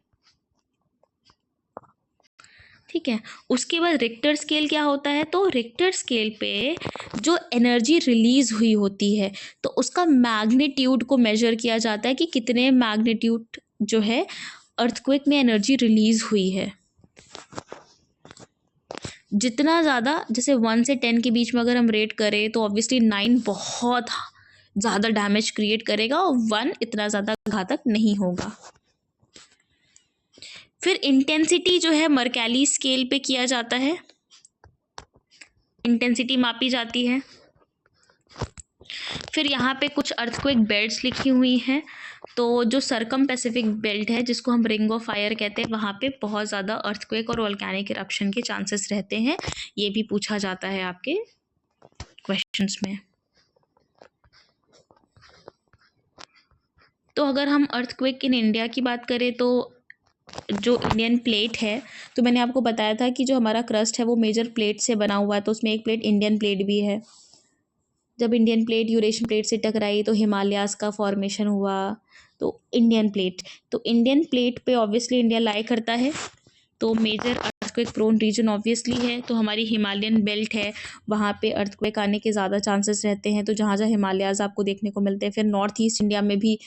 ठीक है। उसके बाद रिक्टर स्केल क्या होता है, तो रिक्टर स्केल पे जो एनर्जी रिलीज हुई होती है तो उसका मैग्नीट्यूड को मेजर किया जाता है कि कितने मैग्नीट्यूड जो है अर्थक्वेक में एनर्जी रिलीज हुई है। जितना ज़्यादा, जैसे 1 से 10 के बीच में अगर हम रेट करें तो ऑब्वियसली 9 बहुत ज़्यादा डैमेज क्रिएट करेगा और 1 इतना ज़्यादा घातक नहीं होगा। फिर इंटेंसिटी जो है मर्कैली स्केल पे किया जाता है, इंटेंसिटी मापी जाती है। फिर यहाँ पे कुछ अर्थक्वेक बेल्ट्स लिखी हुई हैं। तो जो सरकम पैसिफिक बेल्ट है जिसको हम रिंग ऑफ फायर कहते हैं, वहाँ पे बहुत ज़्यादा अर्थक्वेक और वोल्केनिक इरप्शन के चांसेस रहते हैं। ये भी पूछा जाता है आपके क्वेश्चंस में। तो अगर हम अर्थक्वेक इन इंडिया की बात करें तो जो इंडियन प्लेट है, तो मैंने आपको बताया था कि जो हमारा क्रस्ट है वो मेजर प्लेट से बना हुआ है, तो उसमें एक प्लेट इंडियन प्लेट भी है। जब इंडियन प्लेट यूरेशियन प्लेट से टकराई तो हिमालयाज़ का फॉर्मेशन हुआ, तो इंडियन प्लेट, तो इंडियन प्लेट पे ऑब्वियसली इंडिया लाई करता है। तो major earthquake prone region obviously है, तो हमारी हिमालयन बेल्ट है, वहाँ पे अर्थक्वेक आने के ज़्यादा चांसेस रहते हैं। तो जहाँ जहाँ हिमालयाज़ आपको देखने को मिलते हैं। फिर नॉर्थ ईस्ट इंडिया में भी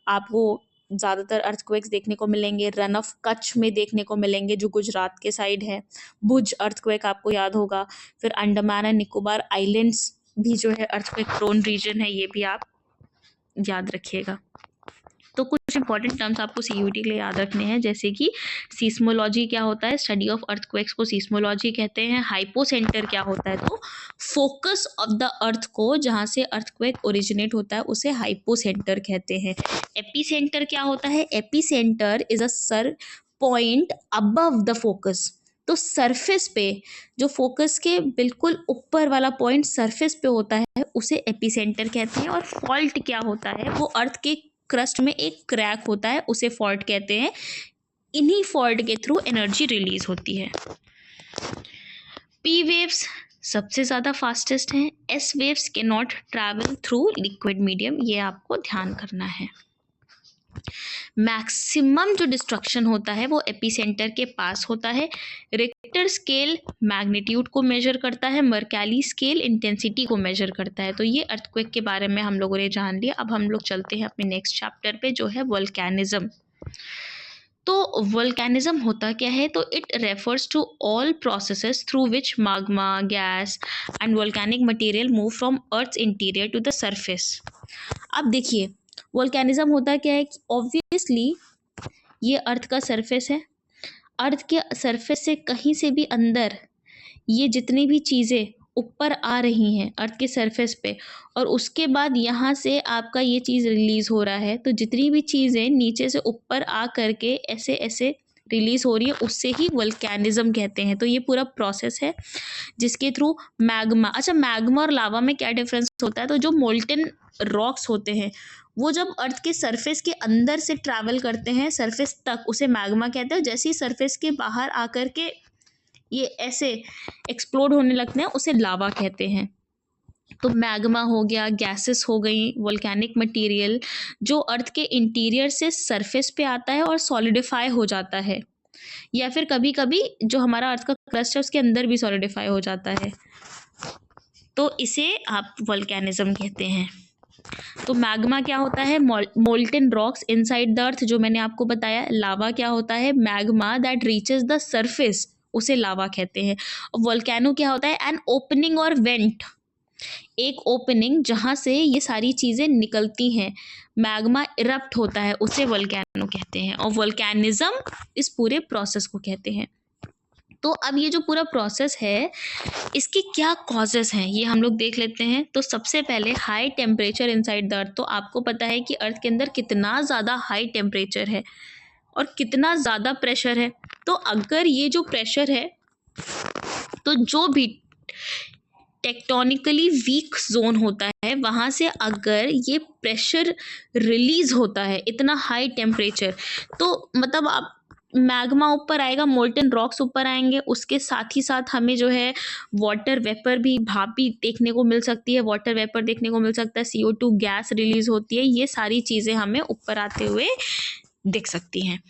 आपको ज़्यादातर अर्थक्वेक्स देखने को मिलेंगे। रन ऑफ कच्छ में देखने को मिलेंगे जो गुजरात के साइड है। भुज अर्थक्वेक आपको याद होगा। फिर अंडमान एंड निकोबार आइलैंड्स भी जो है अर्थक्वेक प्रोन रीजन है, ये भी आप याद रखिएगा। तो कुछ इंपॉर्टेंट टर्म्स आपको सीयूटी के लिए याद रखने हैं, जैसे कि सीस्मोलॉजी क्या होता है, स्टडी ऑफ अर्थक्वेक्स को सीस्मोलॉजी कहते हैं। हाइपोसेंटर क्या होता है, तो फोकस ऑफ द अर्थ को जहाँ से अर्थक्वेक ओरिजिनेट होता है उसे हाइपोसेंटर कहते हैं। एपीसेंटर क्या होता है, epicentre is a point above the focus. तो सरफेस पे जो फोकस के बिल्कुल ऊपर वाला पॉइंट सरफेस पे होता है उसे एपीसेंटर कहते हैं। और फॉल्ट क्या होता है, वो अर्थ के क्रस्ट में एक क्रैक होता है उसे फॉल्ट कहते हैं। इन्हीं फॉल्ट के थ्रू एनर्जी रिलीज होती है। पी वेव्स सबसे ज़्यादा फास्टेस्ट हैं। एस वेव्स के not travel through liquid medium, ये आपको ध्यान करना है। मैक्सिमम जो डिस्ट्रक्शन होता है वो एपीसेंटर के पास होता है। रिक्टर स्केल मैग्नीट्यूड को मेजर करता है, मर्कैली स्केल इंटेंसिटी को मेजर करता है। तो ये अर्थक्वेक के बारे में हम लोगों ने जान लिया। अब हम लोग चलते हैं अपने नेक्स्ट चैप्टर पे जो है वोल्केनिज्म। तो वोल्केनिज्म होता क्या है, तो it refers to all processes through which magma, gas and volcanic material move from earth interior to the surface. अब देखिए वोल्केनिज्म होता क्या है, ऑब्वियसली ये अर्थ का सरफेस है। अर्थ के सरफेस से कहीं से भी अंदर ये जितनी भी चीज़ें ऊपर आ रही हैं अर्थ के सरफेस पे, और उसके बाद यहाँ से आपका ये चीज़ रिलीज़ हो रहा है, तो जितनी भी चीज़ें नीचे से ऊपर आ करके ऐसे ऐसे रिलीज़ हो रही है, उससे ही वल्केनिज्म कहते हैं। तो ये पूरा प्रोसेस है जिसके थ्रू मैग्मा, अच्छा मैग्मा और लावा में क्या डिफरेंस होता है, तो जो मोल्टन रॉक्स होते हैं वो जब अर्थ के सरफेस के अंदर से ट्रैवल करते हैं सरफेस तक, उसे मैग्मा कहते हैं। जैसे ही सरफेस के बाहर आकर के ये ऐसे एक्सप्लोड होने लगते हैं, उसे लावा कहते हैं। तो मैग्मा हो गया, गैसेस हो गई, वोल्केनिक मटेरियल जो अर्थ के इंटीरियर से सरफेस पे आता है और सॉलिडिफाई हो जाता है, या फिर कभी कभी जो हमारा अर्थ का क्रस्ट है उसके अंदर भी सॉलिडिफाई हो जाता है, तो इसे आप वोल्केनिज्म कहते हैं। तो मैग्मा क्या होता है, मोल्टन रॉक्स इनसाइड द अर्थ, जो मैंने आपको बताया। लावा क्या होता है, magma that reaches the surface, उसे लावा कहते हैं। और वोल्केनो क्या होता है, एन ओपनिंग और वेंट, एक ओपनिंग जहाँ से ये सारी चीज़ें निकलती हैं। मैग्मा इरप्ट होता है, उसे वोल्केनो कहते हैं। और वोल्केनिज्म इस पूरे प्रोसेस को कहते हैं। तो अब ये जो पूरा प्रोसेस है इसके क्या कॉजेस हैं ये हम लोग देख लेते हैं। तो सबसे पहले हाई टेम्परेचर इनसाइड द अर्थ। तो आपको पता है कि अर्थ के अंदर कितना ज़्यादा हाई टेम्परेचर है और कितना ज़्यादा प्रेशर है। तो अगर ये जो प्रेशर है, तो जो भी टेक्टोनिकली वीक जोन होता है वहाँ से अगर ये प्रेशर रिलीज होता है इतना हाई टेम्परेचर, तो मतलब आप मैग्मा ऊपर आएगा, मोल्टन रॉक्स ऊपर आएंगे, उसके साथ ही साथ हमें जो है वाटर वेपर भी, भाप भी देखने को मिल सकती है, वाटर वेपर देखने को मिल सकता है, CO2 गैस रिलीज होती है, ये सारी चीज़ें हमें ऊपर आते हुए दिख सकती हैं।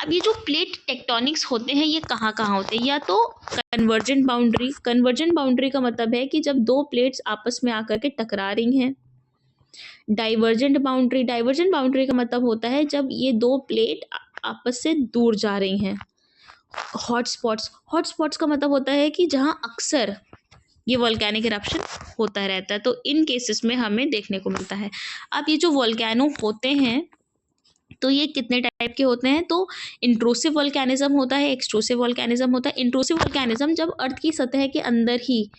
अब ये जो प्लेट टेक्टोनिक्स होते हैं ये कहाँ कहाँ होते हैं, या तो कन्वर्जेंट बाउंड्री। कन्वर्जेंट बाउंड्री का मतलब है कि जब दो प्लेट्स आपस में आकर के टकरा रही हैं। डाइवर्जेंट बाउंड्री, डाइवर्जेंट बाउंड्री का मतलब होता है जब ये दो प्लेट आपस से दूर जा रही हैं। हॉटस्पॉट्स, हॉटस्पॉट्स का मतलब होता है कि जहाँ अक्सर ये वोल्केनिक इरप्शन होता रहता है, तो इन केसेस में हमें देखने को मिलता है। अब ये जो वोल्केनो होते हैं तो ये कितने टाइप के होते हैं, तो इंट्रूसिव वोल्केनिज्म होता है, एक्सट्रूसिव वोल्केनिज्म होता है। इंट्रूसिव वोल्केनिज्म जब अर्थ की सतह के अंदर ही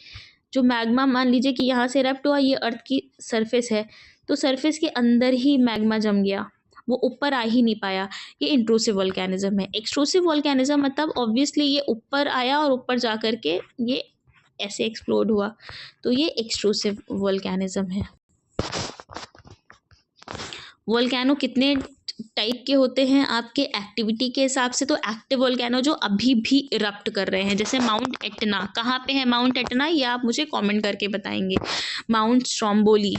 जो मैग्मा, मान लीजिए कि यहाँ से इरप्ट हुआ, ये अर्थ की सरफेस है, तो सरफेस के अंदर ही मैग्मा जम गया, वो ऊपर आ ही नहीं पाया, ये इंट्रूसिव वोल्केनिज्म है। एक्सट्रूसिव वोल्केनिज्म मतलब ऑब्वियसली ये ऊपर आया और ऊपर जा कर के ये ऐसे एक्सप्लोड हुआ, तो ये एक्सट्रूसिव वोल्केनिज्म है। वोल्केनो कितने टाइप के होते हैं आपके एक्टिविटी के हिसाब से, तो एक्टिव वोल्केनो जो अभी भी इरप्ट कर रहे हैं, जैसे माउंट एटना। कहाँ पे है माउंट एटना, ये आप मुझे कमेंट करके बताएंगे। Mount Stromboli.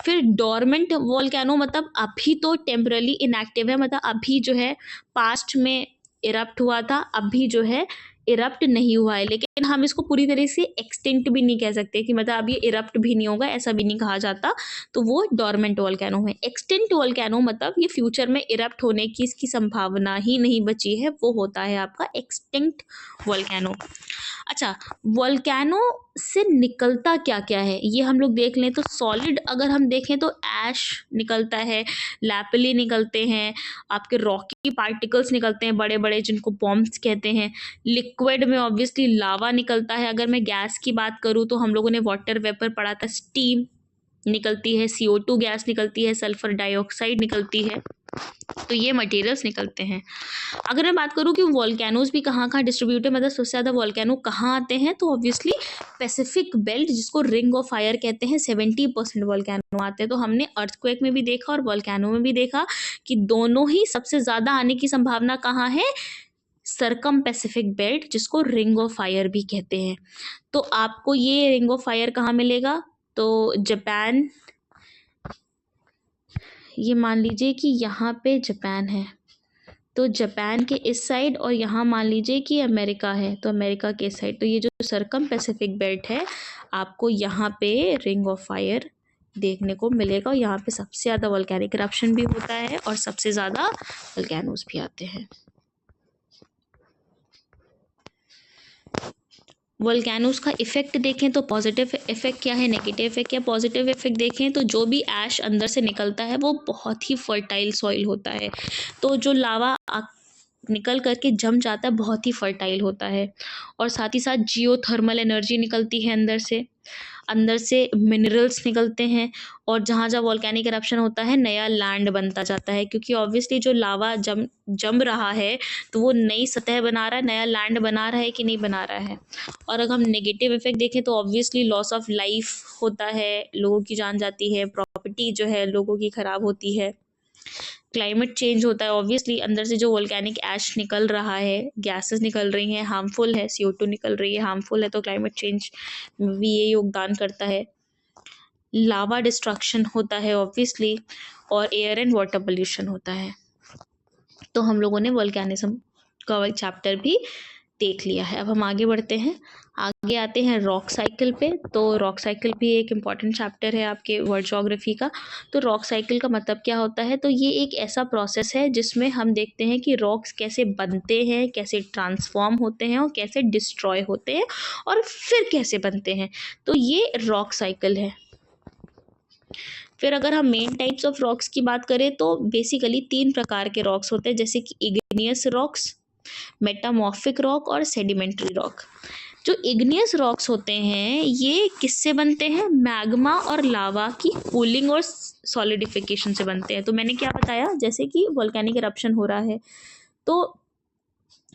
फिर डोरमेंट वोल्केनो मतलब अभी तो टेम्परली इनएक्टिव है, मतलब अभी जो है पास्ट में इरप्ट हुआ था, अभी जो है इरप्ट नहीं हुआ है, लेकिन हम इसको पूरी तरह से एक्सटिंक्ट भी नहीं कह सकते कि मतलब अब ये इरप्ट भी नहीं होगा, ऐसा भी नहीं कहा जाता, तो वो डोरमेंट वोल्केनो है। एक्सटिंक्ट वोल्केनो मतलब ये फ्यूचर में इरप्ट होने की इसकी संभावना ही नहीं बची है, वो होता है आपका एक्सटिंक्ट वोल्केनो। अच्छा, वोल्केनो से निकलता क्या क्या है ये हम लोग देख लें। तो सॉलिड अगर हम देखें तो ऐश निकलता है, लैपली निकलते हैं, आपके रॉकी पार्टिकल्स निकलते हैं बड़े बड़े, जिनको बॉम्ब्स कहते हैं। लिक्विड में ऑब्वियसली लावा निकलता है। अगर मैं गैस की बात करूँ तो हम लोगों ने वाटर वेपर पढ़ा था, स्टीम निकलती है, CO2 गैस निकलती है, सल्फर डाइऑक्साइड निकलती है, तो ये मटेरियल्स निकलते हैं। अगर मैं बात करूँ कि वोल्केनोज भी कहाँ कहाँ डिस्ट्रीब्यूट है, मतलब सबसे ज़्यादा वोल्केनो कहाँ आते हैं, तो ऑब्वियसली पैसिफिक बेल्ट, जिसको रिंग ऑफ फायर कहते हैं, 70% वोल्केनो आते हैं। तो हमने अर्थक्वेक में भी देखा और वोल्केनो में भी देखा कि दोनों ही सबसे ज़्यादा आने की संभावना कहाँ है, सरकम पैसिफिक बेल्ट, जिसको रिंग ऑफ फायर भी कहते हैं। तो आपको ये रिंग ऑफ फायर कहाँ मिलेगा, तो जापान, ये मान लीजिए कि यहाँ पे जापान है, तो जापान के इस साइड, और यहाँ मान लीजिए कि अमेरिका है, तो अमेरिका के इस साइड, तो ये जो सरकम पैसिफिक बेल्ट है आपको यहाँ पे रिंग ऑफ फायर देखने को मिलेगा, और यहाँ पे सबसे ज़्यादा वोल्केनिक इरप्शन भी होता है और सबसे ज़्यादा वोल्केनोज भी आते हैं। वोल्केनोज का इफेक्ट देखें तो पॉजिटिव इफेक्ट क्या है, नेगेटिव इफेक्ट क्या है। पॉजिटिव इफेक्ट देखें तो जो भी ऐश अंदर से निकलता है वो बहुत ही फर्टाइल सॉइल होता है, तो जो लावा निकल करके जम जाता है बहुत ही फर्टाइल होता है। और साथ ही साथ जियोथर्मल एनर्जी निकलती है अंदर से मिनरल्स निकलते हैं। और जहाँ जहाँ वॉल्केनिक इरप्शन होता है नया लैंड बनता जाता है, क्योंकि ऑब्वियसली जो लावा जम रहा है तो वो नई सतह बना रहा है, नया लैंड बना रहा है कि नहीं बना रहा है। और अगर हम नेगेटिव इफेक्ट देखें तो ऑब्वियसली लॉस ऑफ लाइफ होता है, लोगों की जान जाती है, प्रॉपर्टी जो है लोगों की खराब होती है, क्लाइमेट चेंज होता है। ऑब्वियसली अंदर से जो वोल्केनिक ऐश निकल रहा है, गैसेस निकल रही हैं, हार्मफुल है, CO2 निकल रही है, हार्मफुल है, तो क्लाइमेट चेंज में भी ये योगदान करता है। लावा डिस्ट्रक्शन होता है ऑब्वियसली, और एयर एंड वाटर पोल्यूशन होता है। तो हम लोगों ने वोल्केनिज्म का चैप्टर भी देख लिया है। अब हम आगे बढ़ते हैं, आगे आते हैं रॉक साइकिल पे। तो रॉक साइकिल भी एक इम्पॉर्टेंट चैप्टर है आपके वर्ल्ड ज्योग्राफी का। तो रॉक साइकिल का मतलब क्या होता है? तो ये एक ऐसा प्रोसेस है जिसमें हम देखते हैं कि रॉक्स कैसे बनते हैं, कैसे ट्रांसफॉर्म होते हैं और कैसे डिस्ट्रॉय होते हैं और फिर कैसे बनते हैं। तो ये रॉक साइकिल है। फिर अगर हम मेन टाइप्स ऑफ रॉक्स की बात करें तो बेसिकली 3 प्रकार के रॉक्स होते हैं, जैसे कि इग्नियस रॉक्स, मेटामॉर्फिक रॉक और सेडिमेंट्री रॉक। जो इग्नियस रॉक्स होते हैं ये किससे बनते हैं? मैग्मा और लावा की कूलिंग और सॉलिडिफिकेशन से बनते हैं। तो मैंने क्या बताया, जैसे कि वोल्केनिक इरप्शन हो रहा है तो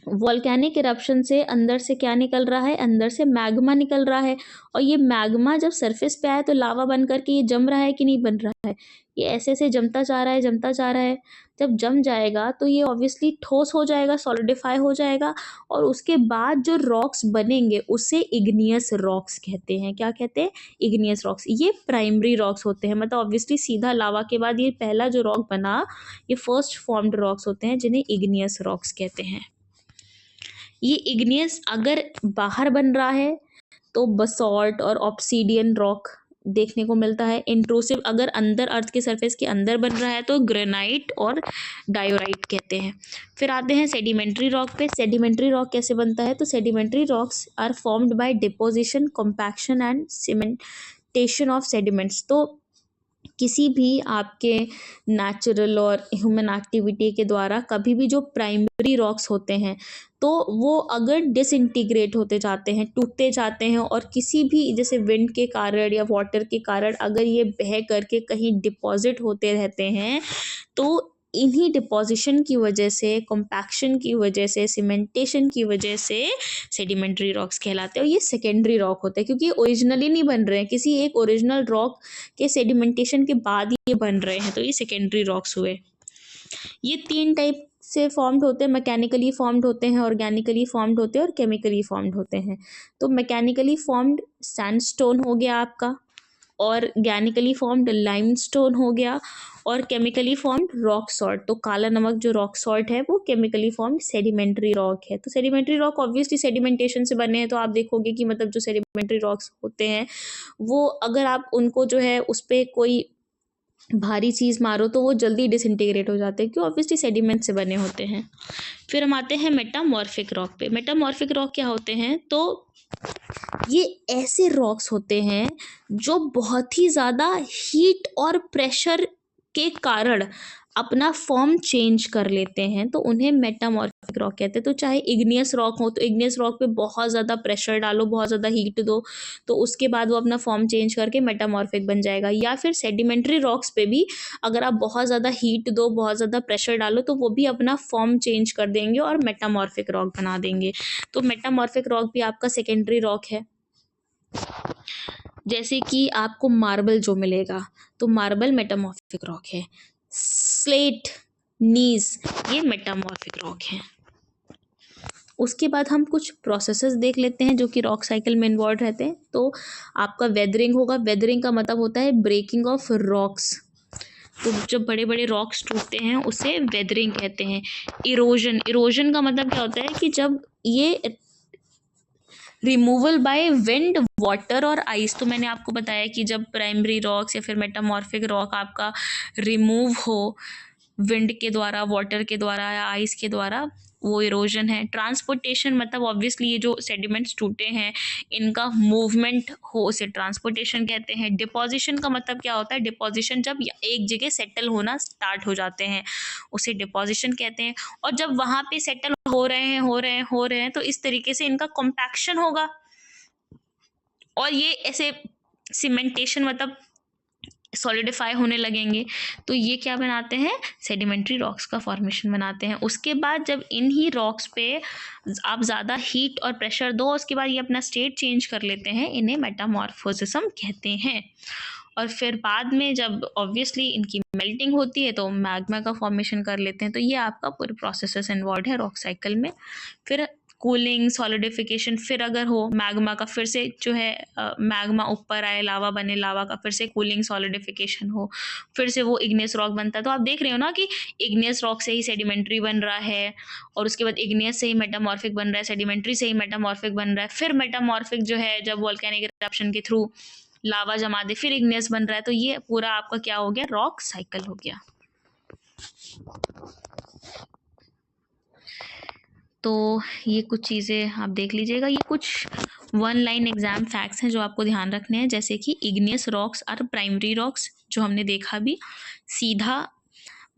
वॉल्केनिक इरप्शन से अंदर से क्या निकल रहा है? अंदर से मैग्मा निकल रहा है। और ये मैग्मा जब सरफेस पे आया तो लावा बन करके ये जम रहा है कि नहीं बन रहा है? ये ऐसे ऐसे जमता जा रहा है, जमता जा रहा है। जब जम जाएगा तो ये ऑब्वियसली ठोस हो जाएगा, सॉलिडिफाई हो जाएगा, और उसके बाद जो रॉक्स बनेंगे उसे इग्नियस रॉक्स कहते हैं। क्या कहते हैं? Igneous rocks. ये प्राइमरी रॉक्स होते हैं, मतलब ऑब्वियसली सीधा लावा के बाद ये पहला जो रॉक बना ये फर्स्ट फॉर्म्ड रॉक्स होते हैं, जिन्हें इग्नियस रॉक्स कहते हैं। ये इग्नियस अगर बाहर बन रहा है तो बसॉल्ट और ऑब्सीडियन रॉक देखने को मिलता है। इंट्रूसिव अगर अंदर अर्थ के सरफेस के अंदर बन रहा है तो ग्रेनाइट और डायोराइट कहते हैं। फिर आते हैं सेडिमेंट्री रॉक पे। सेडिमेंट्री रॉक कैसे बनता है? तो sedimentary rocks are formed by deposition, compaction and cementation of sediments. तो किसी भी आपके नेचुरल और ह्यूमन एक्टिविटी के द्वारा कभी भी जो प्राइमरी रॉक्स होते हैं तो वो अगर डिसइंटीग्रेट होते जाते हैं, टूटते जाते हैं, और किसी भी जैसे विंड के कारण या वाटर के कारण अगर ये बह करके कहीं डिपॉजिट होते रहते हैं तो इन्हीं डिपोजिशन की वजह से, कॉम्पैक्शन की वजह से, सीमेंटेशन की वजह से सेडिमेंट्री रॉक्स कहलाते हैं। और ये सेकेंडरी रॉक होते हैं क्योंकि ओरिजिनली नहीं बन रहे हैं, किसी एक ओरिजिनल रॉक के सेडिमेंटेशन के बाद ये बन रहे हैं, तो ये सेकेंडरी रॉक्स हुए। ये 3 टाइप से फॉर्म्ड होते हैं, मैकेनिकली फॉर्म्ड होते हैं, ऑर्गेनिकली फॉर्म्ड होते हैं और केमिकली फॉर्म्ड होते हैं। तो मैकेनिकली फॉर्म्ड सैंडस्टोन हो गया आपका, ऑर्गेनिकली फॉर्म्ड लाइमस्टोन हो गया, और केमिकली फॉर्म्ड रॉक सॉल्ट। तो काला नमक जो रॉक सॉल्ट है वो केमिकली फॉर्म्ड सेडिमेंट्री रॉक है। तो सेडिमेंट्री रॉक ऑब्वियसली सेडिमेंटेशन से बने हैं, तो आप देखोगे कि मतलब जो सेडिमेंट्री रॉक्स होते हैं वो अगर आप उनको जो है उस पर कोई भारी चीज़ मारो तो वो जल्दी डिसइंटीग्रेट हो जाते हैं, क्यों? ऑब्वियसली सेडिमेंट से बने होते हैं। फिर हम आते हैं मेटामॉर्फिक रॉक पे। मेटामॉर्फिक रॉक क्या होते हैं? तो ये ऐसे रॉक्स होते हैं जो बहुत ही ज़्यादा हीट और प्रेशर के कारण अपना फॉर्म चेंज कर लेते हैं, तो उन्हें मेटामॉर्फिक रॉक कहते हैं। तो चाहे इग्नियस रॉक हो तो इग्नियस रॉक पे बहुत ज़्यादा प्रेशर डालो, बहुत ज़्यादा हीट दो, तो उसके बाद वो अपना फॉर्म चेंज करके मेटामॉर्फिक बन जाएगा। या फिर सेडिमेंट्री रॉक्स पे भी अगर आप बहुत ज़्यादा हीट दो, बहुत ज़्यादा प्रेशर डालो, तो वो भी अपना फॉर्म चेंज कर देंगे और मेटामॉर्फिक रॉक बना देंगे। तो मेटामॉर्फिक रॉक भी आपका सेकेंडरी रॉक है। जैसे कि आपको मार्बल जो मिलेगा तो मार्बल मेटामॉर्फिक रॉक है। स्लेट, नीज, ये मेटामॉर्फिक रॉक है। उसके बाद हम कुछ प्रोसेसेस देख लेते हैं जो कि रॉक साइकिल में इन्वॉल्व रहते हैं। तो आपका वेदरिंग होगा। वेदरिंग का मतलब होता है ब्रेकिंग ऑफ रॉक्स। तो जब बड़े बड़े रॉक्स टूटते हैं उसे वेदरिंग कहते हैं। इरोजन, इरोजन का मतलब क्या होता है कि जब ये रिमूवल बाय विंड, वाटर और आइस। तो मैंने आपको बताया कि जब प्राइमरी रॉक्स या फिर मेटामॉर्फिक रॉक आपका रिमूव हो विंड के द्वारा, वाटर के द्वारा या आइस के द्वारा, वो इरोजन है। ट्रांसपोर्टेशन मतलब ऑब्वियसली ये जो सेडिमेंट्स टूटे हैं इनका मूवमेंट हो उसे ट्रांसपोर्टेशन कहते हैं। डिपोजिशन का मतलब क्या होता है, डिपोजिशन जब एक जगह सेटल होना स्टार्ट हो जाते हैं उसे डिपोजिशन कहते हैं। और जब वहाँ पे सेटल हो रहे हैं तो इस तरीके से इनका कॉम्पैक्शन होगा और ये ऐसे सीमेंटेशन मतलब सॉलिडिफाई होने लगेंगे, तो ये क्या बनाते हैं, सेडिमेंट्री रॉक्स का फॉर्मेशन बनाते हैं। उसके बाद जब इन ही रॉक्स पे आप ज़्यादा हीट और प्रेशर दो उसके बाद ये अपना स्टेट चेंज कर लेते हैं, इन्हें मेटामॉर्फोसिज्म कहते हैं। और फिर बाद में जब ऑब्वियसली इनकी मेल्टिंग होती है तो मैग्मा का फॉर्मेशन कर लेते हैं। तो ये आपका पूरे प्रोसेसेस इन्वॉल्व है रॉक साइकिल में। फिर कूलिंग सॉलिडिफिकेशन, फिर अगर हो मैग्मा का फिर से जो है मैग्मा ऊपर आए, लावा बने, लावा का फिर से कूलिंग सॉलिडिफिकेशन हो, फिर से वो इग्नियस रॉक बनता है। तो आप देख रहे हो ना कि इग्नियस रॉक से ही सेडिमेंट्री बन रहा है और उसके बाद इग्नियस से ही मेटामॉर्फिक बन रहा है, सेडिमेंट्री से ही मेटामॉर्फिक बन रहा है, फिर मेटामॉर्फिक जो है जब वोल्केनिक इरप्शन के थ्रू लावा जमा दे फिर इग्नियस बन रहा है। तो ये पूरा आपका क्या हो गया, रॉक साइकिल हो गया। तो ये कुछ चीज़ें आप देख लीजिएगा, ये कुछ वन लाइन एग्जाम फैक्ट्स हैं जो आपको ध्यान रखने हैं, जैसे कि igneous rocks are primary rocks, जो हमने देखा भी, सीधा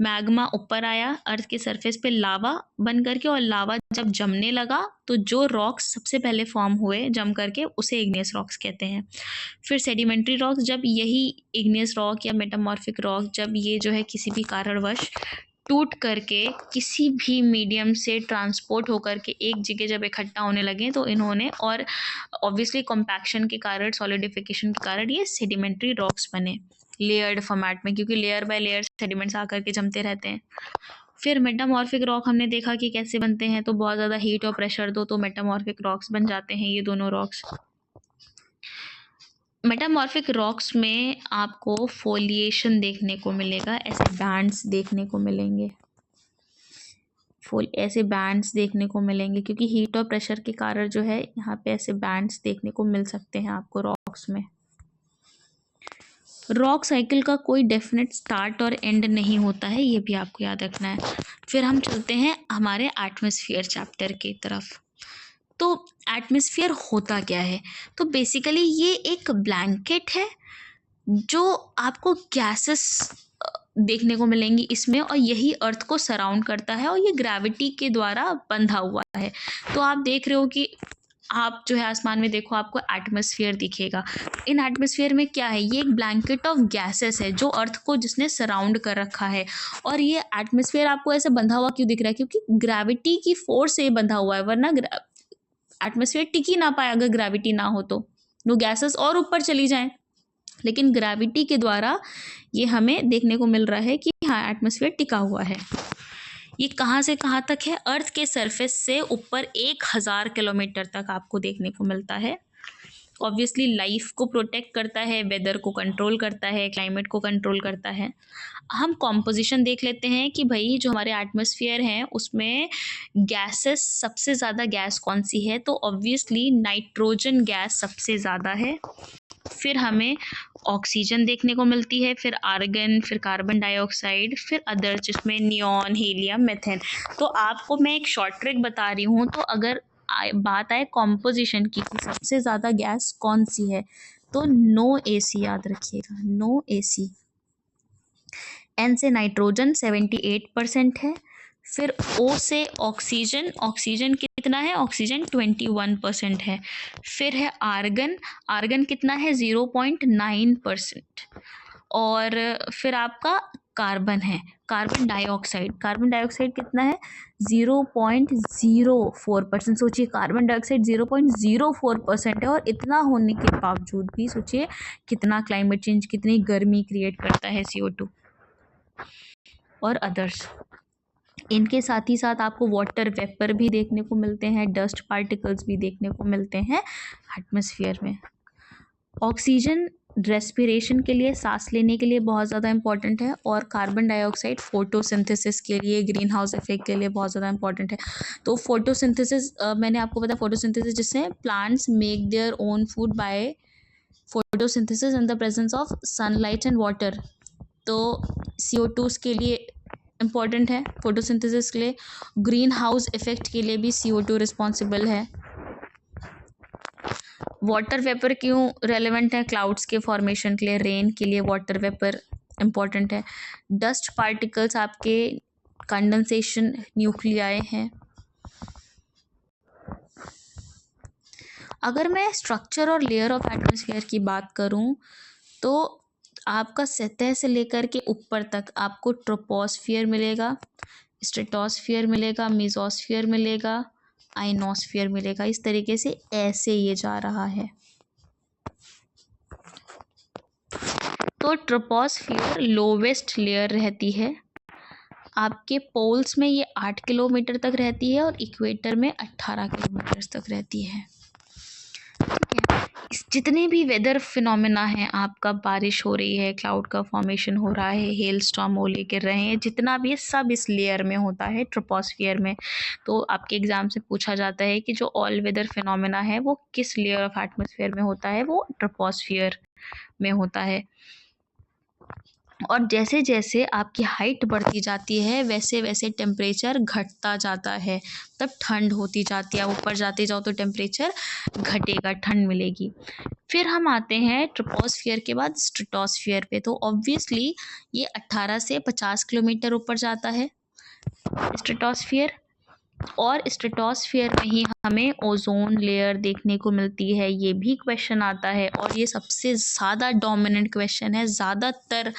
मैग्मा ऊपर आया अर्थ के सरफेस पे लावा बन करके, और लावा जब जमने लगा तो जो रॉक्स सबसे पहले फॉर्म हुए जम करके उसे इग्नियस रॉक्स कहते हैं। फिर सेडिमेंट्री रॉक्स, जब यही इग्नियस रॉक या मेटामॉर्फिक रॉक जब ये जो है किसी भी कारणवश टूट करके किसी भी मीडियम से ट्रांसपोर्ट होकर के एक जगह जब इकट्ठा होने लगे तो इन्होंने, और ऑब्वियसली कॉम्पैक्शन के कारण, सॉलिडिफिकेशन के कारण ये सेडिमेंट्री रॉक्स बने लेयर्ड फॉर्मेट में, क्योंकि लेयर बाय लेयर सेडिमेंट्स आकर के जमते रहते हैं। फिर मेटामॉर्फिक रॉक हमने देखा कि कैसे बनते हैं, तो बहुत ज़्यादा हीट और प्रेशर दो तो मेटामॉर्फिक रॉक्स बन जाते हैं ये दोनों रॉक्स। मेटामॉर्फिक रॉक्स में आपको फोलिएशन देखने को मिलेगा, ऐसे बैंड्स देखने को मिलेंगे, ऐसे बैंड्स देखने को मिलेंगे, क्योंकि हीट और प्रेशर के कारण जो है यहाँ पे ऐसे बैंड्स देखने को मिल सकते हैं आपको रॉक्स में। रॉक साइकिल का कोई डेफिनेट स्टार्ट और एंड नहीं होता है, ये भी आपको याद रखना है। फिर हम चलते हैं हमारे एटमॉस्फेयर चैप्टर की तरफ। तो एटमॉस्फेयर होता क्या है, तो बेसिकली ये एक ब्लैंकेट है जो आपको गैसेस देखने को मिलेंगी इसमें, और यही अर्थ को सराउंड करता है और ये ग्रेविटी के द्वारा बंधा हुआ है। तो आप देख रहे हो कि आप जो है आसमान में देखो आपको एटमॉस्फेयर दिखेगा। इन एटमॉस्फेयर में क्या है, ये एक ब्लैंकेट ऑफ गैसेस है जो अर्थ को जिसने सराउंड कर रखा है। और ये एटमॉस्फेयर आपको ऐसे बंधा हुआ क्यों दिख रहा है, क्योंकि ग्रेविटी की फोर्स से बंधा हुआ है, वरना एटमॉस्फेयर टिक ही ना पाए अगर ग्रेविटी ना हो तो वो गैसेस और ऊपर चली जाएं। लेकिन ग्रेविटी के द्वारा ये हमें देखने को मिल रहा है कि हाँ एटमॉस्फेयर टिका हुआ है। ये कहाँ से कहाँ तक है, अर्थ के सरफेस से ऊपर 1000 किलोमीटर तक आपको देखने को मिलता है। ऑब्वियसली लाइफ को प्रोटेक्ट करता है, वेदर को कंट्रोल करता है, क्लाइमेट को कंट्रोल करता है। हम कॉम्पोजिशन देख लेते हैं कि भाई जो हमारे एटमॉस्फेयर हैं उसमें गैसेस, सबसे ज़्यादा गैस कौन सी है, तो ऑब्वियसली नाइट्रोजन गैस सबसे ज़्यादा है। फिर हमें ऑक्सीजन देखने को मिलती है, फिर आर्गन, फिर कार्बन डाइऑक्साइड, फिर अदर जिसमें नियॉन, हीलियम, मीथेन। तो आपको मैं एक शॉर्ट ट्रिक बता रही हूँ, तो अगर बात आए कॉम्पोजिशन की कि सबसे ज़्यादा गैस कौन सी है, तो नो एसी याद रखिएगा, नो एसी। एन से नाइट्रोजन 78% है, फिर ओ से ऑक्सीजन, ऑक्सीजन कितना है, ऑक्सीजन 21% है, फिर है आर्गन, आर्गन कितना है 0.9%, और फिर आपका कार्बन है, कार्बन डाइऑक्साइड, कार्बन डाइऑक्साइड कितना है 0.04%। सोचिए कार्बन डाइऑक्साइड 0.04% है, और इतना होने के बावजूद भी सोचिए कितना क्लाइमेट चेंज, कितनी गर्मी क्रिएट करता है CO2 और अदर्स। इनके साथ ही साथ आपको वाटर वेपर भी देखने को मिलते हैं, डस्ट पार्टिकल्स भी देखने को मिलते हैं एटमॉस्फेयर में। ऑक्सीजन रेस्पिरेशन के लिए, सांस लेने के लिए बहुत ज़्यादा इंपॉर्टेंट है, और कार्बन डाइऑक्साइड फोटोसिंथेसिस के लिए, ग्रीन हाउस इफेक्ट के लिए बहुत ज़्यादा इंपॉर्टेंट है। तो फोटोसिंथेसिस मैंने आपको बताया, फोटोसिंथेसिस जिससे plants make their own food by photosynthesis in the presence of sunlight and water. तो CO2 के लिए इम्पॉर्टेंट है फोटोसिंथेसिस के लिए। ग्रीन हाउस इफेक्ट के लिए भी CO2 रिस्पॉन्सिबल है। वाटर वेपर क्यों रेलेवेंट है? क्लाउड्स के फॉर्मेशन के लिए, रेन के लिए वाटर वेपर इम्पॉर्टेंट है। डस्ट पार्टिकल्स आपके कंडेंसेशन न्यूक्लियाई हैं। अगर मैं स्ट्रक्चर और लेयर ऑफ एटमॉस्फेयर की बात करूं तो आपका सतह से लेकर के ऊपर तक आपको ट्रोपोस्फियर मिलेगा, स्ट्रेटोस्फियर मिलेगा, मेसोस्फियर मिलेगा, आइनोस्फियर मिलेगा। इस तरीके से ऐसे ये जा रहा है। तो ट्रोपोस्फियर लोवेस्ट लेयर रहती है। आपके पोल्स में ये 8 किलोमीटर तक रहती है और इक्वेटर में 18 किलोमीटर तक रहती है। जितने भी वेदर फिनोमेना हैं, आपका बारिश हो रही है, क्लाउड का फॉर्मेशन हो रहा है, हेल स्टॉर्म ओले गिर रहे हैं, जितना भी है सब इस लेयर में होता है, ट्रोपोस्फियर में। तो आपके एग्जाम से पूछा जाता है कि जो ऑल वेदर फिनोमेना है वो किस लेयर ऑफ एटमॉस्फेयर में होता है? वो ट्रोपोस्फियर में होता है। और जैसे जैसे आपकी हाइट बढ़ती जाती है वैसे वैसे टेम्परेचर घटता जाता है, तब ठंड होती जाती है। ऊपर जाते जाओ तो टेम्परेचर घटेगा, ठंड मिलेगी। फिर हम आते हैं ट्रोपोस्फियर के बाद स्ट्रेटोस्फियर पे। तो ऑब्वियसली ये 18 से 50 किलोमीटर ऊपर जाता है स्ट्रेटोस्फियर, और स्ट्रेटोस्फियर में ही हमें ओजोन लेयर देखने को मिलती है। ये भी क्वेश्चन आता है और ये सबसे ज़्यादा डोमिनेंट क्वेश्चन है। ज़्यादातर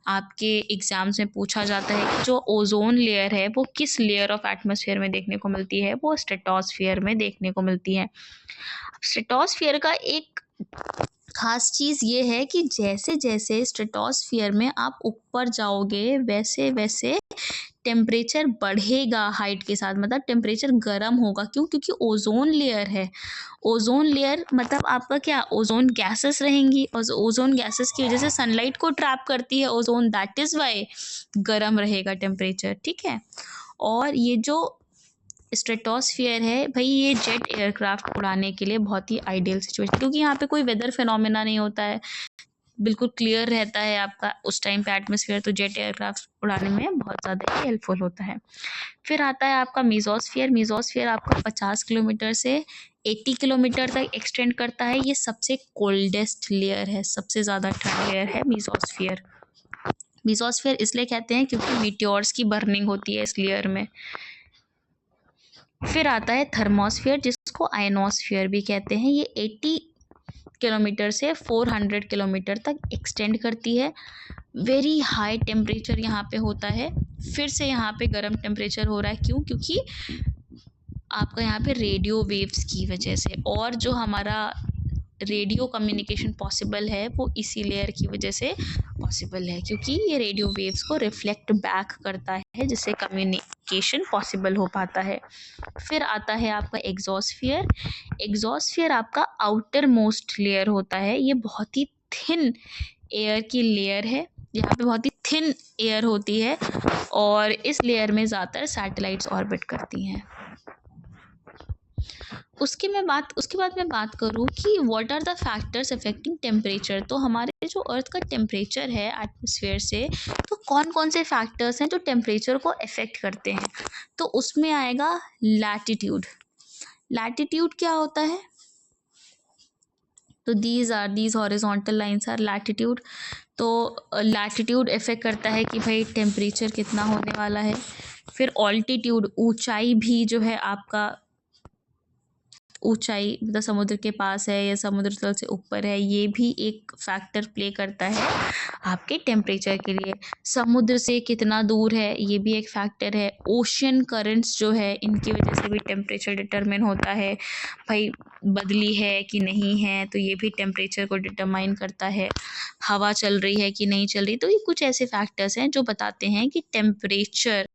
आपके एग्जाम्स में पूछा जाता है कि जो ओजोन लेयर है वो किस लेयर ऑफ एटमॉस्फेयर में देखने को मिलती है? वो स्ट्रेटोस्फियर में देखने को मिलती है। स्ट्रेटोस्फियर का एक खास चीज़ ये है कि जैसे जैसे स्ट्रेटोस्फियर में आप ऊपर जाओगे वैसे वैसे टेम्परेचर बढ़ेगा हाइट के साथ, मतलब टेम्परेचर गर्म होगा। क्यों? क्योंकि ओजोन लेयर है। ओजोन लेयर मतलब आपका क्या, ओजोन गैसेस रहेंगी और ओजोन गैसेस की वजह से सनलाइट को ट्रैप करती है ओजोन, दैट इज़ वाई गर्म रहेगा टेम्परेचर, ठीक है। और ये जो स्ट्रेटोस्फियर है भाई, ये जेट एयरक्राफ्ट उड़ाने के लिए बहुत ही आइडियल सिचुएशन, क्योंकि यहाँ पे कोई वेदर फिनोमेना नहीं होता है, बिल्कुल क्लियर रहता है आपका उस टाइम पे एटमॉस्फेयर, तो जेट एयरक्राफ्ट उड़ाने में बहुत ज़्यादा ही हेल्पफुल होता है। फिर आता है आपका मेसोस्फियर। मेसोस्फियर आपका 50 किलोमीटर से 80 किलोमीटर तक एक्सटेंड करता है। ये सबसे कोल्डेस्ट लेयर है, सबसे ज़्यादा ठंड लेयर है मेसोस्फियर। मेसोस्फियर इसलिए कहते हैं क्योंकि मीटियोर्स की बर्निंग होती है इस लेयर में। फिर आता है थर्मोस्फियर, जिसको आयनोस्फियर भी कहते हैं। ये 80 किलोमीटर से 400 किलोमीटर तक एक्सटेंड करती है। वेरी हाई टेम्परेचर यहाँ पे होता है। फिर से यहाँ पे गर्म टेम्परेचर हो रहा है, क्यों? क्योंकि आपका यहाँ पे रेडियो वेव्स की वजह से, और जो हमारा रेडियो कम्युनिकेशन पॉसिबल है वो इसी लेयर की वजह से पॉसिबल है, क्योंकि ये रेडियो वेव्स को रिफ्लेक्ट बैक करता है, जिससे कम्युनिकेशन पॉसिबल हो पाता है। फिर आता है आपका एग्जॉस्फियर। एग्जॉस्फियर आपका आउटर मोस्ट लेयर होता है। ये बहुत ही थिन एयर की लेयर है, यहाँ पे बहुत ही थिन एयर होती है और इस लेयर में ज़्यादातर सैटेलाइट्स ऑर्बिट करती हैं। उसके बाद मैं बात करूँ कि what are the factors affecting temperature. तो हमारे जो अर्थ का टेम्परेचर है एटमॉस्फेयर से, तो कौन कौन से फैक्टर्स हैं जो टेम्परेचर को अफेक्ट करते हैं? तो उसमें आएगा लैटिट्यूड। लैटिट्यूड क्या होता है? तो these horizontal lines are latitude. तो लैटिट्यूड इफेक्ट करता है कि भाई टेम्परेचर कितना होने वाला है। फिर ऑल्टीट्यूड, ऊंचाई भी जो है आपका, ऊंचाई मतलब समुद्र के पास है या समुद्र तल से ऊपर है, ये भी एक फैक्टर प्ले करता है आपके टेम्परेचर के लिए। समुद्र से कितना दूर है ये भी एक फैक्टर है। ओशन करंट्स जो है इनकी वजह से भी टेम्परेचर डिटरमिन होता है। भाई बदली है कि नहीं है, तो ये भी टेम्परेचर को डिटरमाइन करता है। हवा चल रही है कि नहीं चल रही, तो ये कुछ ऐसे फैक्टर्स हैं जो बताते हैं कि टेम्परेचर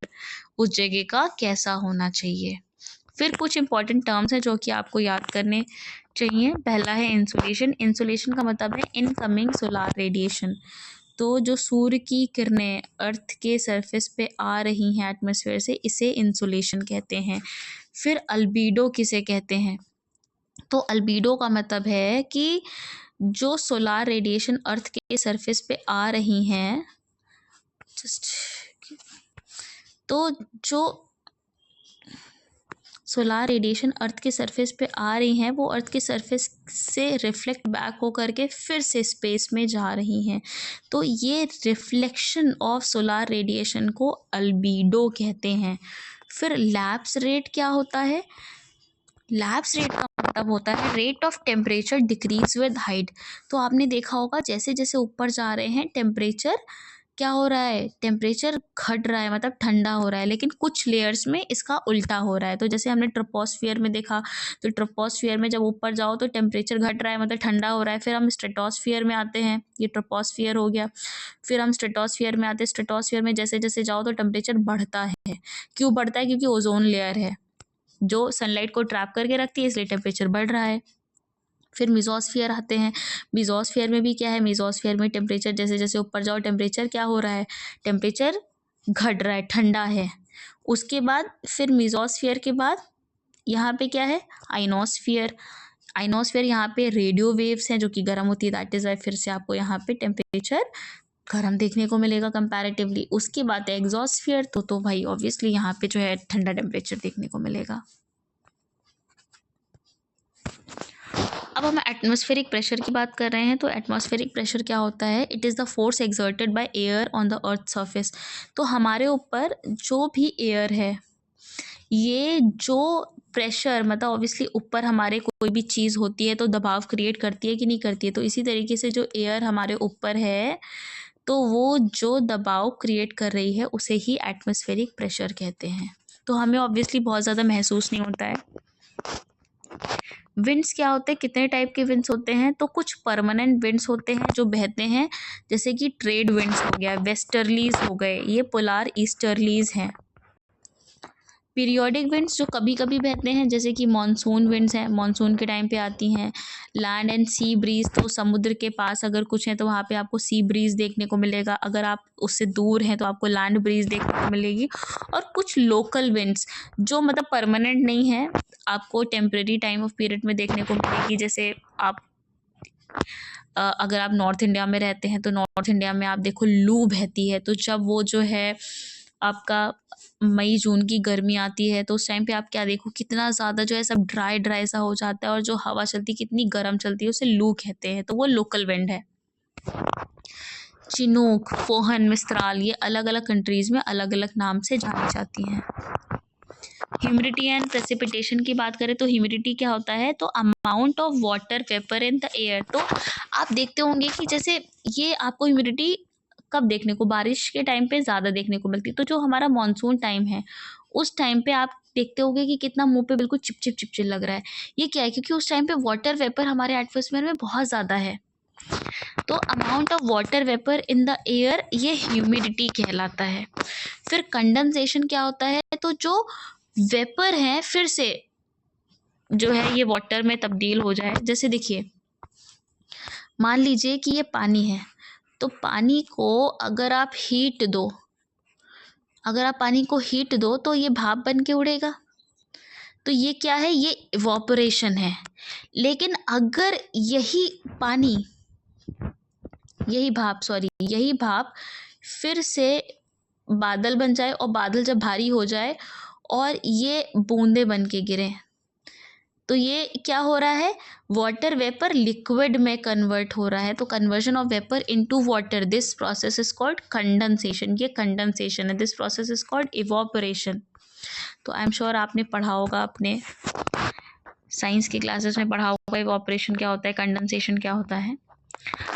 उस जगह का कैसा होना चाहिए। फिर कुछ इंपॉर्टेंट टर्म्स हैं जो कि आपको याद करने चाहिए। पहला है इंसुलेशन। इंसुलेशन का मतलब है इनकमिंग सोलार रेडिएशन। तो जो सूर्य की किरणें अर्थ के सरफेस पे आ रही हैं एटमॉस्फेयर से, इसे इंसुलेशन कहते हैं। फिर अल्बीडो किसे कहते हैं? तो अल्बीडो का मतलब है कि जो सोलार रेडिएशन अर्थ के सरफेस पे आ रही हैं, जस्ट तो जो सोलार रेडिएशन अर्थ के सरफेस पे आ रही हैं वो अर्थ के सरफेस से रिफ्लेक्ट बैक हो करके फिर से स्पेस में जा रही हैं। तो ये रिफ्लेक्शन ऑफ सोलार रेडिएशन को अल्बीडो कहते हैं। फिर लैप्स रेट क्या होता है? लैप्स रेट का मतलब होता है rate of temperature decrease with height. तो आपने देखा होगा जैसे जैसे ऊपर जा रहे हैं टेम्परेचर क्या हो रहा है, टेम्परेचर घट रहा है, मतलब ठंडा हो रहा है, लेकिन कुछ लेयर्स में इसका उल्टा हो रहा है। तो जैसे हमने ट्रोपोस्फियर में देखा, तो ट्रोपोस्फियर में जब ऊपर जाओ तो टेम्परेचर घट रहा है, मतलब ठंडा हो रहा है। फिर हम स्ट्रेटोस्फियर में आते हैं, ये ट्रोपोस्फियर हो गया। फिर हम स्ट्रेटोस्फियर में आते हैं, स्ट्रेटोस्फियर में जैसे जैसे जाओ तो टेम्परेचर बढ़ता है। क्यों बढ़ता है? क्योंकि ओजोन लेयर है जो सनलाइट को ट्रैप करके रखती है, इसलिए टेम्परेचर बढ़ रहा है। फिर मीज़ोस्फीयर आते हैं। मीज़ोस्फीयर में भी क्या है? मीज़ोस्फीयर में टेम्परेचर जैसे जैसे ऊपर जाओ टेम्परेचर क्या हो रहा है? टेम्परेचर घट रहा है, ठंडा है। उसके बाद फिर मीज़ोस्फीयर के बाद यहाँ पे क्या है? आइनोस्फीयर। आइनोस्फीयर यहाँ पे रेडियो वेव्स हैं जो कि गर्म होती है, दैट इज़ वाई फिर से आपको यहाँ पे टेम्परेचर गर्म देखने को मिलेगा कंपैरेटिवली। उसके बाद एग्जॉस्फियर, तो भाई ऑब्वियसली यहाँ पे जो है ठंडा टेम्परेचर देखने को मिलेगा। अब हम एटमॉस्फेरिक प्रेशर की बात कर रहे हैं। तो एटमॉस्फेरिक प्रेशर क्या होता है? It is the force exerted by air on the earth surface. तो हमारे ऊपर जो भी एयर है, ये जो प्रेशर, मतलब ऑब्वियसली ऊपर हमारे कोई भी चीज़ होती है तो दबाव क्रिएट करती है कि नहीं करती है। तो इसी तरीके से जो एयर हमारे ऊपर है, तो वो जो दबाव क्रिएट कर रही है उसे ही एटमॉस्फेरिक प्रेशर कहते हैं। तो हमें ऑब्वियसली बहुत ज़्यादा महसूस नहीं होता है। विंड्स क्या होते हैं? कितने टाइप के विंड्स होते हैं? तो कुछ परमानेंट विंड्स होते हैं जो बहते हैं, जैसे कि ट्रेड विंड्स हो गया, वेस्टर्लीज हो गए, ये पोलार ईस्टर्लीज हैं। पीरियोडिक विंड्स जो कभी कभी बहते हैं, जैसे कि मानसून विंड्स हैं, मानसून के टाइम पे आती हैं। लैंड एंड सी ब्रीज, तो समुद्र के पास अगर कुछ है तो वहाँ पे आपको सी ब्रीज देखने को मिलेगा, अगर आप उससे दूर हैं तो आपको लैंड ब्रीज देखने को मिलेगी। और कुछ लोकल विंड्स जो मतलब परमानेंट नहीं है, आपको टेम्परेरी टाइम ऑफ पीरियड में देखने को मिलेगी। जैसे आप अगर आप नॉर्थ इंडिया में रहते हैं तो नॉर्थ इंडिया में आप देखो लू बहती है, तो जब वो जो है आपका मई जून की गर्मी आती है तो उस टाइम पे आप क्या देखो कितना ज़्यादा जो है सब ड्राई ड्राई सा हो जाता है, और जो हवा चलती कितनी गर्म चलती है उसे लू कहते हैं। तो वो लोकल विंड है। चिनूक, फोहन, मिस्त्राल, ये अलग अलग कंट्रीज़ में अलग अलग नाम से जानी जाती हैं। ह्यूमिडिटी एंड प्रेसिपिटेशन की बात करें तो ह्यूमिडिटी क्या होता है? तो amount of water vapour in the air. तो आप देखते होंगे कि जैसे ये आपको ह्यूमिडिटी कब देखने को, बारिश के टाइम पे ज़्यादा देखने को मिलती है। तो जो हमारा मानसून टाइम है उस टाइम पे आप देखते होंगे कि कितना मुंह पे बिल्कुल चिपचिप चिपचिप लग रहा है। ये क्या है? क्योंकि उस टाइम पे वाटर वेपर हमारे एटमॉस्फेयर में बहुत ज़्यादा है। तो amount of water vapour in the air, ये ह्यूमिडिटी कहलाता है। फिर कंडेंसेशन क्या होता है? तो जो वेपर है फिर से जो है ये वाटर में तब्दील हो जाए। जैसे देखिए, मान लीजिए कि ये पानी है, तो पानी को अगर आप हीट दो, अगर आप पानी को हीट दो तो ये भाप बन के उड़ेगा। तो ये क्या है? ये इवोपरेशन है। लेकिन अगर यही पानी, यही भाप फिर से बादल बन जाए, और बादल जब भारी हो जाए और ये बूंदे बन के गिरे, तो ये क्या हो रहा है? वाटर वेपर लिक्विड में कन्वर्ट हो रहा है। तो conversion of vapour into water, this process is called condensation. ये कंडेंसेशन है। This process is called evaporation. तो आई एम श्योर आपने पढ़ा होगा, अपने साइंस की क्लासेस में पढ़ा होगा इवोपरेशन क्या होता है, कंडेंसेशन क्या होता है।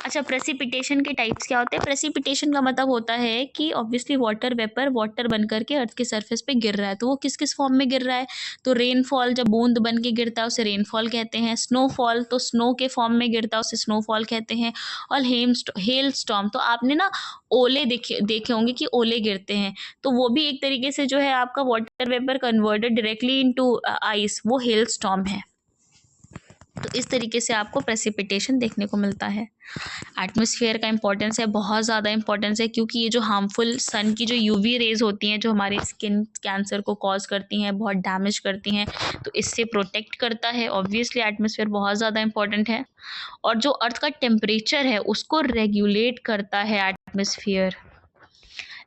अच्छा, प्रेसिपिटेशन के टाइप्स क्या होते हैं? प्रेसिपिटेशन का मतलब होता है कि ऑब्वियसली वाटर वेपर वाटर बन करके अर्थ के सरफेस पे गिर रहा है। तो वो किस किस फॉर्म में गिर रहा है? तो रेनफॉल, जब बूंद बन के गिरता है उसे रेनफॉल कहते हैं। स्नोफॉल, तो स्नो के फॉर्म में गिरता है उसे स्नोफॉल कहते हैं। और हेल स्टॉर्म, तो आपने ना ओले देखे होंगे कि ओले गिरते हैं, तो वो भी एक तरीके से जो है आपका water vapour converted directly into ice, वो हेल स्टॉर्म है। तो इस तरीके से आपको प्रेसिपिटेशन देखने को मिलता है। एटमॉस्फेयर का इंपॉर्टेंस है, बहुत ज़्यादा इंपॉर्टेंस है, क्योंकि ये जो हार्मफुल सन की जो यूवी रेज होती हैं जो हमारे स्किन कैंसर को कॉज करती हैं, बहुत डैमेज करती हैं, तो इससे प्रोटेक्ट करता है। ऑब्वियसली एटमॉस्फेयर बहुत ज़्यादा इंपॉर्टेंट है। और जो अर्थ का टेम्परेचर है उसको रेगुलेट करता है एटमॉस्फेयर।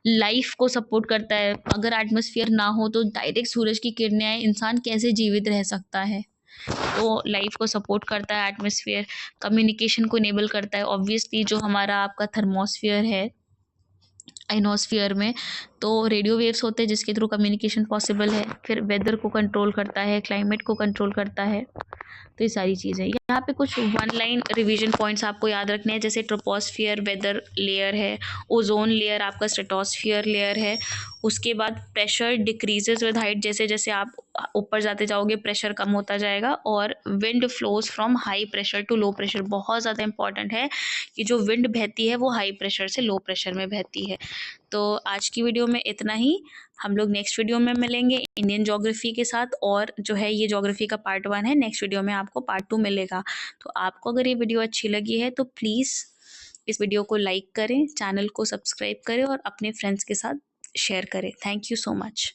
लाइफ को सपोर्ट करता है। अगर एटमॉस्फेयर ना हो तो डायरेक्ट सूरज की किरणें आए, इंसान कैसे जीवित रह सकता है। तो लाइफ को सपोर्ट करता है एटमॉस्फेयर, कम्युनिकेशन को इनेबल करता है। ऑब्वियसली जो हमारा आपका थर्मोस्फियर है आइनोस्फियर में, तो रेडियो वेव्स होते हैं जिसके थ्रू कम्युनिकेशन पॉसिबल है। फिर वेदर को कंट्रोल करता है, क्लाइमेट को कंट्रोल करता है। तो ये सारी चीज़ें यहाँ पे कुछ वन लाइन रिवीजन पॉइंट्स आपको याद रखने हैं, जैसे ट्रोपोस्फियर वेदर लेयर है, ओजोन लेयर आपका स्ट्रेटोस्फियर लेयर है। उसके बाद प्रेशर डिक्रीजेज विद हाइट, जैसे जैसे आप ऊपर जाते जाओगे प्रेशर कम होता जाएगा। और wind flows from high pressure to low pressure, बहुत ज़्यादा इंपॉर्टेंट है कि जो विंड बहती है वो हाई प्रेशर से लो प्रेशर में बहती है। तो आज की वीडियो में इतना ही। हम लोग नेक्स्ट वीडियो में मिलेंगे इंडियन ज्योग्राफी के साथ, और जो है ये ज्योग्राफी का पार्ट 1 है, नेक्स्ट वीडियो में आपको पार्ट 2 मिलेगा। तो आपको अगर ये वीडियो अच्छी लगी है तो प्लीज़ इस वीडियो को लाइक करें, चैनल को सब्सक्राइब करें और अपने फ्रेंड्स के साथ शेयर करें। Thank you so much.